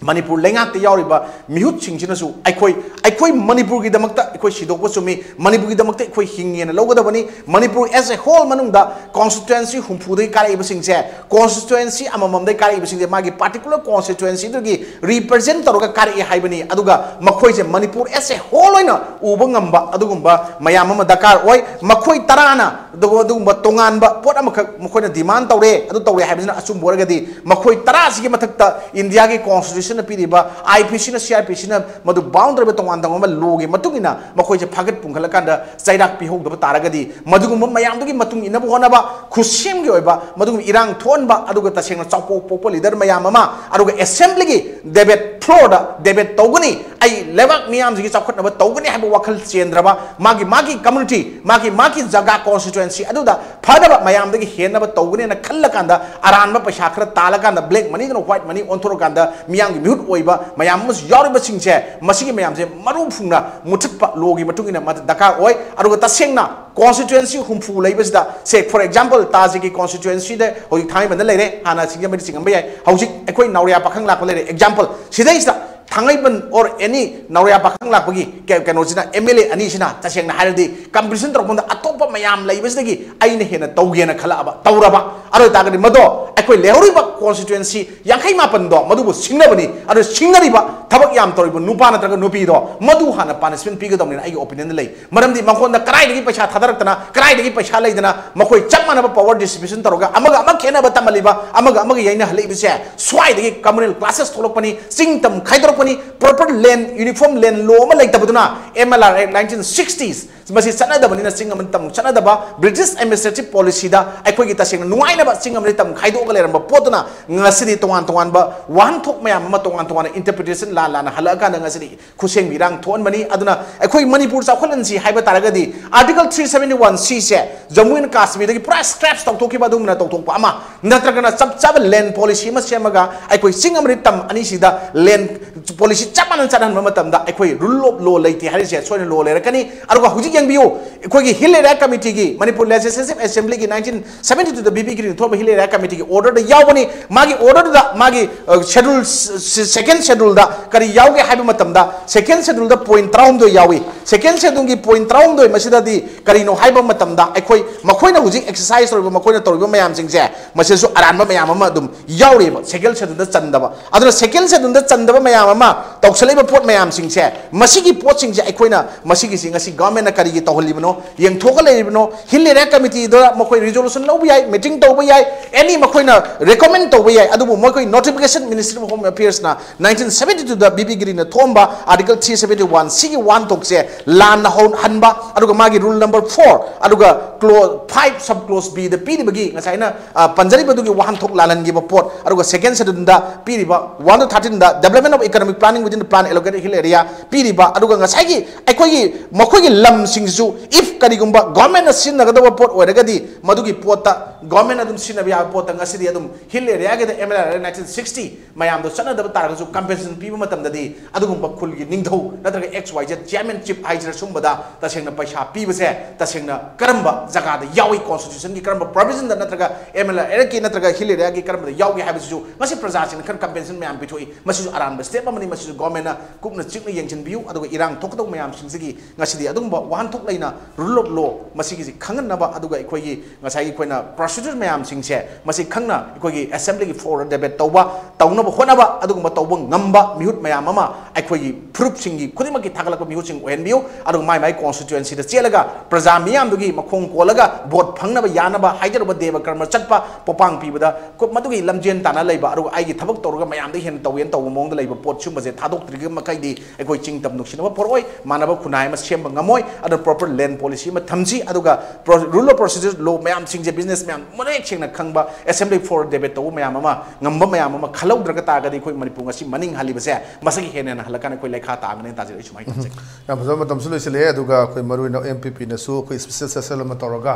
Manipur lengak te yauriba mihut singchinasu aikoi Manipur gi damakta aikoi sidokpa chumi Manipur gi damakta aikoi hingena logadabani Manipur as a whole manungda constituency humphudai kare ibasingse constituency amamamdai kare ibasingse magi particular constituency dugi represent toroga kare haibani aduga makhoi je Manipur as a whole oina uba ngamba adugumba mayam ama dakar oi makhoi tarana adugumba tonganba pot amakha makhoi na demand tawre adu tawre haibina asum boragadi makhoi tara sigi mathakta India gi constitution piriba IPC na CRPC na madu boundary ba tongwan tangoma loge matungina makhoi je phagat pungkhala kanda chairak pihog da taragadi madugum mayam dugi matung ina bona ba khusim gi oiba madugum irang thonba aduga tasengna chaupo popo leader mayam ama aduga assembly gi debate floor da debate toguni ai lewak miyam ji chaukhot na ba toguni haba wakhal chendraba magi community magi jaga constituency aduda phadaba mayam dugi henna ba toguni na khalla kanda aran ba paisa khara tala kanda black money no white money onthoro kanda miyam mihut oiba mayam mus yauriba singse masigi mayam je maru phungna mutpa logi matungina daka oi aruga tasengna constituency humfu leibasda say for example taji ki constituency de hoi thai ban leire hana singam bi singam bai hauji ekoi nauria pakhang lak leire example sidai sta thangaiban or any nauria pakhang lak bagi kano sina MLA ani sina tasengna hardi competition torpunda atopa mayam leibasdagi aina hena tawgena khala aba tawraba aro tagadi mado ekoi leuriba constituency yankai mapan do madu singnabani aro singnariba thabak yam toribu nupa natraga nupi do madu hana punishment pigadamni ai opinion lei maramdi makhonda karai dagi paisa thadarakna karai dagi paisa leidana makhoi chapmana power distribution toroga amaga khena ba tamaliba amaga yaina halibise swai dagi communal classes tholokpani singtam khaidorokpani proper land uniform land law ma leitabaduna MLR 1960s masi sanadabani na singam tam sanadaba British administrative policy da aikoi gi taseng nuaina ba singam tam khaido ga leramba potuna ngasidi tongan ba wan thok mayam ma tongan interpretation la na halaka na ngasidi khuseng birang thon bani aduna aikoi Manipur chawkhalan si haiba taragadi article 371 c se Jammu and Kashmir dagi pura scraps tok thoki ba dumna tok pa ama natraga na chap land policy ma semaga aikoi singam tam ani sida land policy chapanan chanan matam da aikoi rule of law leiti hari se soina law lerakani aruga huji yang biu aikoi gi hill area committee gi Manipur legislative assembly gi 1972 the BB gi thoba hill area committee gi order da yawani magi order da magi schedule second schedule da kari yawge haiba matam da second schedule da point traum do yawi second schedule gi point traum do masida di kari no haiba matam da aikoi makhoi na huji exercise ro makhoi na toriba mayam sing se masisu aranba mayam ama dum yawri ba second schedule da chandaba aduna second schedule da chandaba mayam ama toksalaiba pot mayam sing se masigi pot sing se aikoi na masigi sing asi government na kari gi toholibno yeng thoka leibno hill area committee da makhoi resolution lo bi ai meeting to bi ai any makhoi na recommend to bi ai adubu makhoi notification Ministry of Home Affairs na 1972 da BB Giri na thomba article 371 sigi 1 tokse lan na hanba aduga magi rule number 4 aduga clause 5 sub clause B the piri bagi ngasai na panjari badugi 1 thok lalan gi ba pot aduga second schedule da piri ba 1 to 13 da development of economic planning within the plan allocated hill area piri ba aduga ngasai gi aikoi gi makhoi gi lam singsu if karigumba government na sin nagadaba pot oiragadi madugi pota government adum sinabiya pota ngasidi adum hill area ga MLR 1960 mayam do chana da taragasu compensation piba matam dadi adugumba khulgi ningthau natraga XYZ chairmanship haijra sumbada tasengna paisa piba se tasengna karamba jaga da yawi constitution gi karamba provision da natraga MLR ki natraga hill area gi karamba da yawi habisu masi praja sin kan compensation mayam pitoi masi aran ba step amani masi government na kupna chikna yengchin biu aduga irang thokdo mayam singsigi ngasidi adugumba wan thok laina rule of law masi gi khangan naba aduga ikoi gi ngasai koina procedure mayam singse masi khangna ikoi gi assembly gi floor debate tawba tawnaba honaba adugumba tawba ngamba mihut mayam ama aikoi proof singi khudimaki thagalak mihut sing ohenbiu adug mai constituency da chelaga praja miyam dugi makhong kolaga vote phangnaba yanaba haijarba deva karma chatpa popang pibada ko madugi lamjen tana leiba adug ai gi thabak torga mayam da hen tawen taw mong da leiba pot chumba je thadok triga makai di aikoi chingtam nuksinaba poroi manaba khunai ma semba ngamoi adu proper land policy ma thamji aduga rule of procedure law mayam singje business mayam monek chengna khangba assembly for debate taw mayam ama ngamba mayam ama khalau draga ta ga di khoi Manipur ngasi maning halibase masagi henen halakana khoi lekha ta ngane ta jeri sumai tse ya bajama tamsulu isle aduga khoi maru na MPP na su khoi special session ma toroga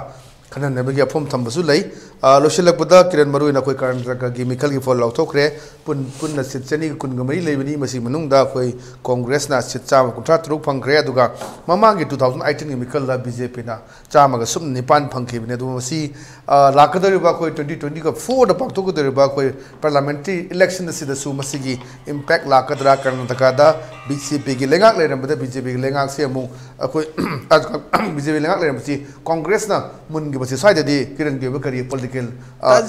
खननबगी अफम थंबसु लई लोशलकपदा किरण मरुइना कोई कर्नाटका मिखल की fall लौथोखरे पुन seat चनी कुनगमरी लेबनी मसी मनुंगदा कोई कांग्रेस ना seat चाम कुंठा तरुक फंगरे अदुगा ममांगी 2018 की मिखल दा BJP ना चामगा सुम निपान फंगखिबने दु मसी लाकदरिबा कोई 2020 का 4 द पाक्तोकदरिबा कोई पार्लियामेंट्री इलेक्शन सिदसु मसीगी इंपैक्ट लाकदरा कर्नाटका दा बीजेपी की लेंगाक लेरमबदा बीजेपी की लेंगाक से अमु कोई बीजेपी लेंगाक लेरमसी कांग्रेस ना मुनगी बसी साइडदी किरण के बकरी political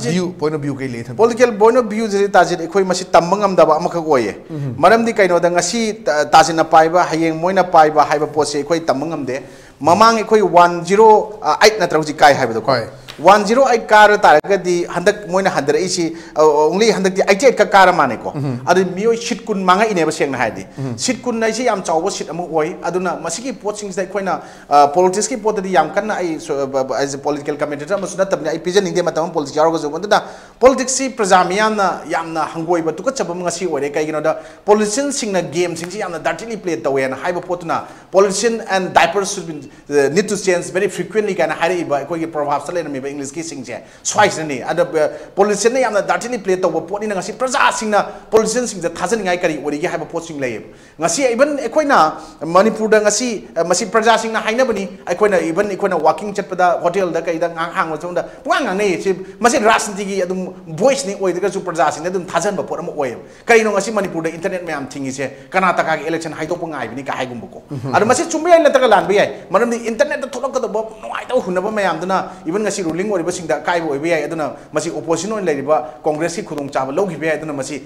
view point of view के लिए पॉलिटिकल पॉइंट ऑफ व्यू जे ताजिन एखोई मसी तंबंगम दबा अमखक ओये मरमदी कइनो द ngasi ताजिन पाइबा हयेंग मोइना पाइबा हाइबा पोसे एखोई तंबंगम दे ममांग एखोई 108 नत्रौजी काय हाइबदो कोय 108 कार तारगदी हंदक मोइना हंदर इसी ओनली हंदक 88 का कार माने को अदु मियो सिट कुन मांगा इनेबा सेंगना हाइदी सिट कुन नाइसी याम चावबो सिट अमु ओय अदुना मसिगी पोस्ट सिंग दai खोइना पॉलिटिक्स की पोत दी याम कन्ना I as a political commentator मसुना तबने आई पिजन इंदे मतम पॉलिटिक्स यारो गजो बंदना पॉलिटिक्स सी प्रजामियाना यामना हंगोइबा तुक चबम ngasi ओरे काइगिनो दा पॉलिटिशियन सिंगना गेम सिंग यामना डार्टली प्ले तवेन हाइबा पोतना politician and diapers should need to change very frequently काना हाइबा कोई प्रभाव सलेन इंग्लिश की सिंगे स्वाइसनी पॉलिटिशियन यामना डार्टली प्ले तब पोनी ngasi प्रजा सिंगना पॉलिटिशियन सिंग थाजनिंगाई करी ओरिगे हाइबा पोस्ट सिंग लय ngasi इवन एकोइना मणिपुर दा ngasi मसी प्रजा सिंगना हाइनबनी एकोइना इवन एकोइना वाकिंग चटपदा होटल दा कई दा हांग मचोंदा पुंगांग नै से मसी राजनीति की अदुम वॉइस नि ओइदगा सु प्रजा सिंग अदुम थाजन पोट अम ओय कइनो ngasi मणिपुर दा इंटरनेट मैम थिंगी से कर्नाटका के election हाइदोप ngaibini ka haigumbuko adu masi chumbe ay lataga lanbi ay maramdi internet da tholok da noi da hunaba mayam duna even ngasi ruling ori basing da kai bo oibe ay aduna masi opposition on leiriba congress ki khudong chaba logi be ay aduna masi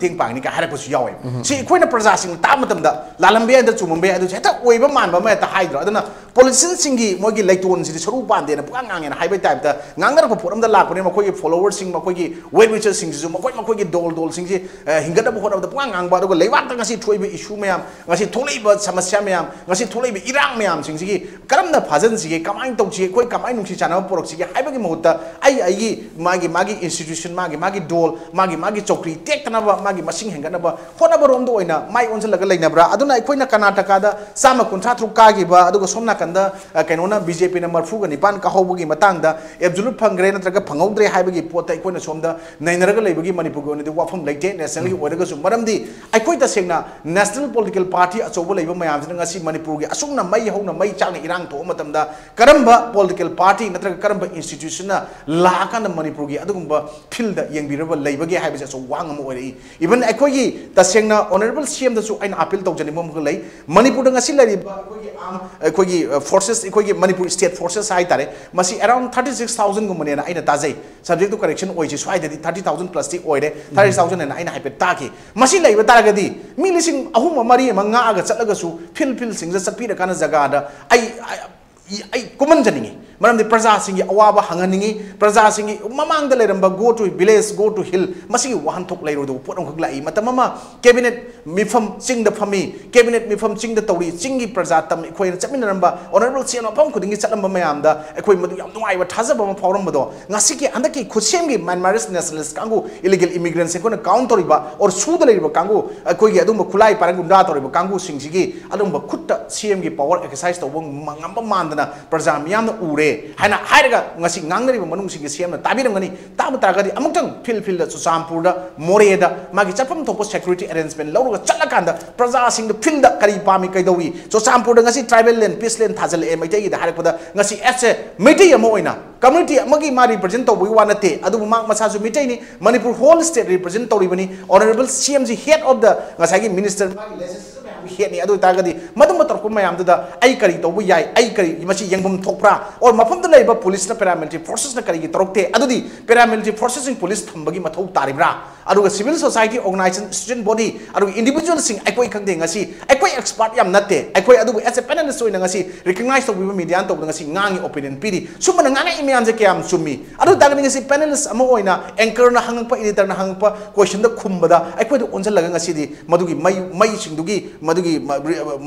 ting pang ni ka hara pusu yawe si koina praja sing ta matam da lalambe ay da chumbe adu cheta oiba manba ma ta haidra aduna politician singi mogi leiton si soru bande na puang ngang na haibai type da ngangar ko poram da lakone ma koi followers sing ma koi ki well wishers sing ju ma koi ki dol sing si hingada bo khona da puang ngang ba da leiwak da ngasi thoi be issue mayam ngasi tholei ba samasya mayam ngasi tholei be irang mayam sing si karam da phajan si kamai tong si koi kamai nung si chana porok si haiba ki mohta ai magi institution magi dol magi chokri tek kana ba magi masing hengana ba khona ba rom do oina mai onse laga leina bra aduna koina Karnataka da sama kuntra tru ka gi ba aduga somna kanda kainona BJP na marfu ga nipan ka hobu gi matang da absolute phangre na traga phangodre haiba gi pota koina somda nainaraga leibagi Manipur go ne wafam leite national gi oiraga sum maramdi ai koi ta sengna national political party achobo leiba mayam sina ngasi Manipur gi asungna mai hona mai changna irang tho matam da karamba political party na traga karamba institution na la kana Manipur gi adugumba field da yengbiraba leibagi haiba so wangam oiri even akhoi gi tasengna honorable CM da su aina appeal tawjani mom ko lei Manipur da ngasi lariba akhoi gi forces akhoi gi Manipur state forces hai tare masi around 36000 gumane na aina tajai subject to correction oi ji swai da 30000 plus ti oire 30000 na aina haipet ta ki masi leiba taragadi mi lising ahum mari manga aga chatlaga su fil sing ja chapi da kana jaga da ai common janingi maram de praja singi awaba hanganingi praja singi mamang da leramba go to village go to hill masi wahan thok leiro do potong khlai matamama cabinet mifam sing da phami cabinet mifam sing da tawri singi praja tam khoi chamin ramba honorable cm pham khudingi chatlamba mayam da khoi madu yam nuai ba thajaba ma forum do ngasi ki andaki khusem gi Myanmar's nationalist kangu illegal immigrants ko na counter ba or su da leiba kangu khoi gi adum khulai parangu da toriba kangu sing sigi adum ba khutta cm gi power exercise to mangamba man प्रजा मियाम उरे है ngasi ngangnari manung sing CM na tabirangani tab taragadi amutang fil Susampur da More da magi chapam thopo security arrangement lawga chalakanda praja sing the fil da kari pami kaidawi Susampur da ngasi tribal land peace land thajal e maitai gi da harakpada ngasi ase maitai ama oina community amagi ma represent to bui wanate adu ma masa su mitai ni Manipur whole state represent to ribani honorable CMG head of the ngasagi minister head ni adu taragadi madum tor ko mayam da ai kari to bu yai ai kari masi yangbum thokpra or mafam da leiba police na paramilitary forces na kari gi torokte adudi paramilitary forces in police thambagi mathau taribra aduga civil society organization student body aduga individual sing aikoi khangde ngasi aikoi expert yam natte aikoi aduga as a panelist oina ngasi recognize to we media to ngasi ngangi opinion piri sumana nganga imyam je kyam sumi adu dagani ngasi panelist ama oina anchor na hangpa editor na hangpa question da khumbada aikoi do onjal laga ngasi di madugi mai singdugi madugi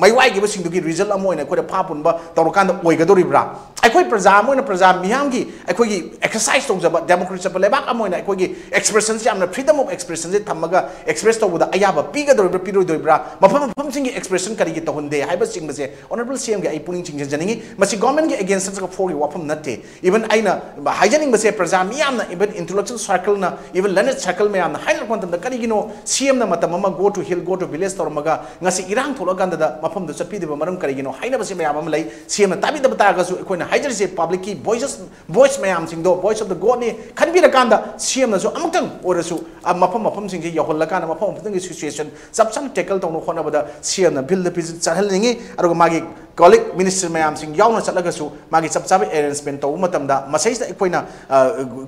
mai wai gi sing dugi result ama oina ko da phapun ba tawkan da oigadoribra aikoi praja moina praja miyam gi aikoi gi exercise to jaba democracy pa lebak ama oina aikoi gi expression yamna freedom of expression je thamaga express to da ayaba piga do piro do bra mafam sing express inauguration kari gi tohunde haiba singbase honorable CM ge ai puning ching janingi masi government ge against ka for wafam natte even aina haijaning base praja miyamna even intellectual circle na even learned circle meyamna haina kontam da kari gino CM na matamama go to hill go to village tormaga ngasi irang tholagan da mafam da chappi de maram kari gino haina base meyam am lai CM na tabi da bata ga su koina haijar se public ki voice meyam sing do voice of the god ni khanbi ra kanda CM na so amtang orasu mafam sing ji yahol la kana mafam gi situation subsan tackle tawno khona bada CM na bill the visit chahal ningi aru magi colleague minister mayam sing yauna chalaga su magi chapchabe arrangement taw matam da masai da koina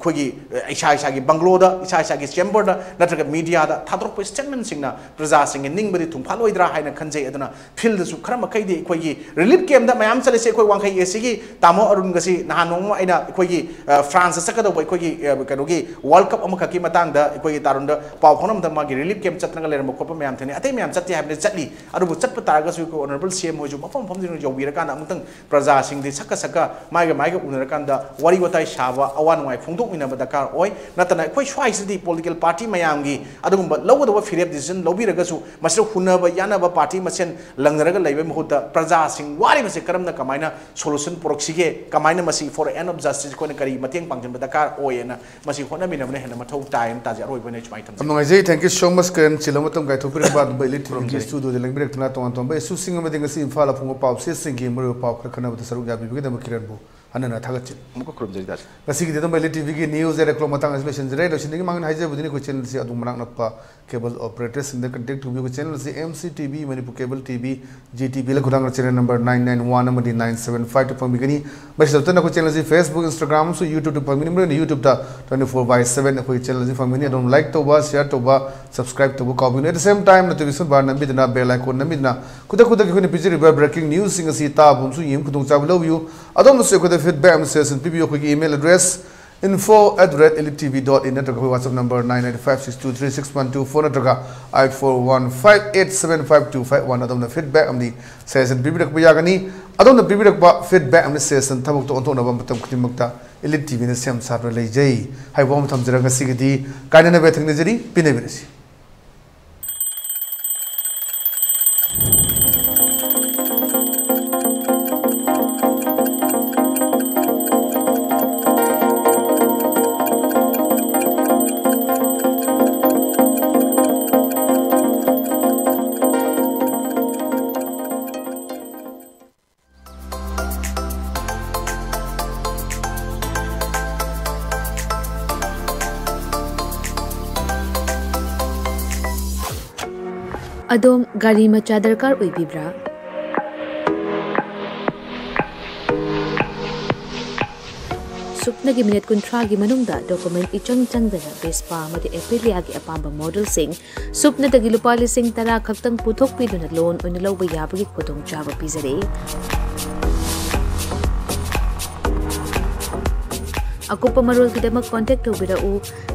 khogi isa gi banglo da isa gi chamber da natraga media da thadrok statement sing na praja sing ning bari thum phaloi haina khanjai aduna field su kharama kai de khogi relief camp da mayam chale se khoi wangkhai esi gi tamo arun gasi nahanong aina khogi France sakada boi khogi kanogi world cup amaka ki matang da khogi tarun da paw khonam da magi relief camp chatnga ler mo khop mayam thani atei mayam chatti habne chatli aru chat pa taraga su ko honorable CM hoju mafam fam jawira kan amutang praja sing di saka maiga unara kan da wari watai shaba awan wai phungdok mina badakar oi natana khoi swai sidi political party mayam gi adugum logo da firep decision lobi raga su masro hunna ba yana ba party masen langnaraga laibe muhuta praja sing wari mase karam na kamaina solution proxy ge kamaina masi for end of justice ko na kari mateng pangjan badakar oi na masi hona mina bane hena mathau time ta ja roi bane chmai tham amngai jai thank you so much kan chilomatam gai thopir ba ba ELITETV studio de langbirek tuna ton ba su singa mading si imphal phungo pau se singi muru pau khana ba saruk ja bi da Kiran bu anana thagachil muko krum jari da basi gi de ELITETV gi news era klo matang explanation jare lo shingi mangan haije budini ko channel si adu manak nappa cable operators in the contact to ko channel si MCTV Manipur cable TV GTV la kudang channel number 991 amadi 975 to pamigani basi sabtana ko channel si Facebook Instagram so YouTube to pamini mro YouTube da 24/7 ko channel si pamini adom like to ba share to ba subscribe to ko at the same time notification bar nambi na bell icon nambi na kuda ko ni picture breaking news singa si ta bum su yim kudung chabu love you adom no se ko feedback message and PBO ko email address info@elitetv.in natraga WhatsApp number 995623612 phone natraga 8415875251 adom na feedback amni session PBO ko yagani adom na PBO ko feedback amni session thamuk to onto na bam patam khtimakta ELITETV na sem sarra leijai hai bom thamjara sigidi kaina na bething ne jari pine benesi Adom gari macha darkar oibibra supna gi minute kuntra gi manungda document ichang dana bespa amadi epilia gi apamba model sing supna dagi lupa lising tara khaktang puthok piduna loan oina lawba yabagi khotong chaba pizare Akupa marul kidama contact obirau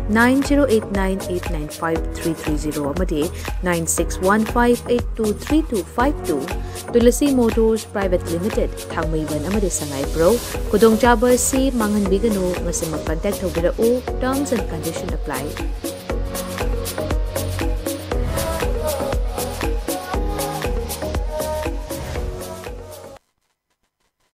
9089895330 amadi 9615823252 Tulasi Motors Private Limited Thangmaiban amadi Sangai Pro Kudong Chaba si mangan bigano masama contact obirau terms and conditions apply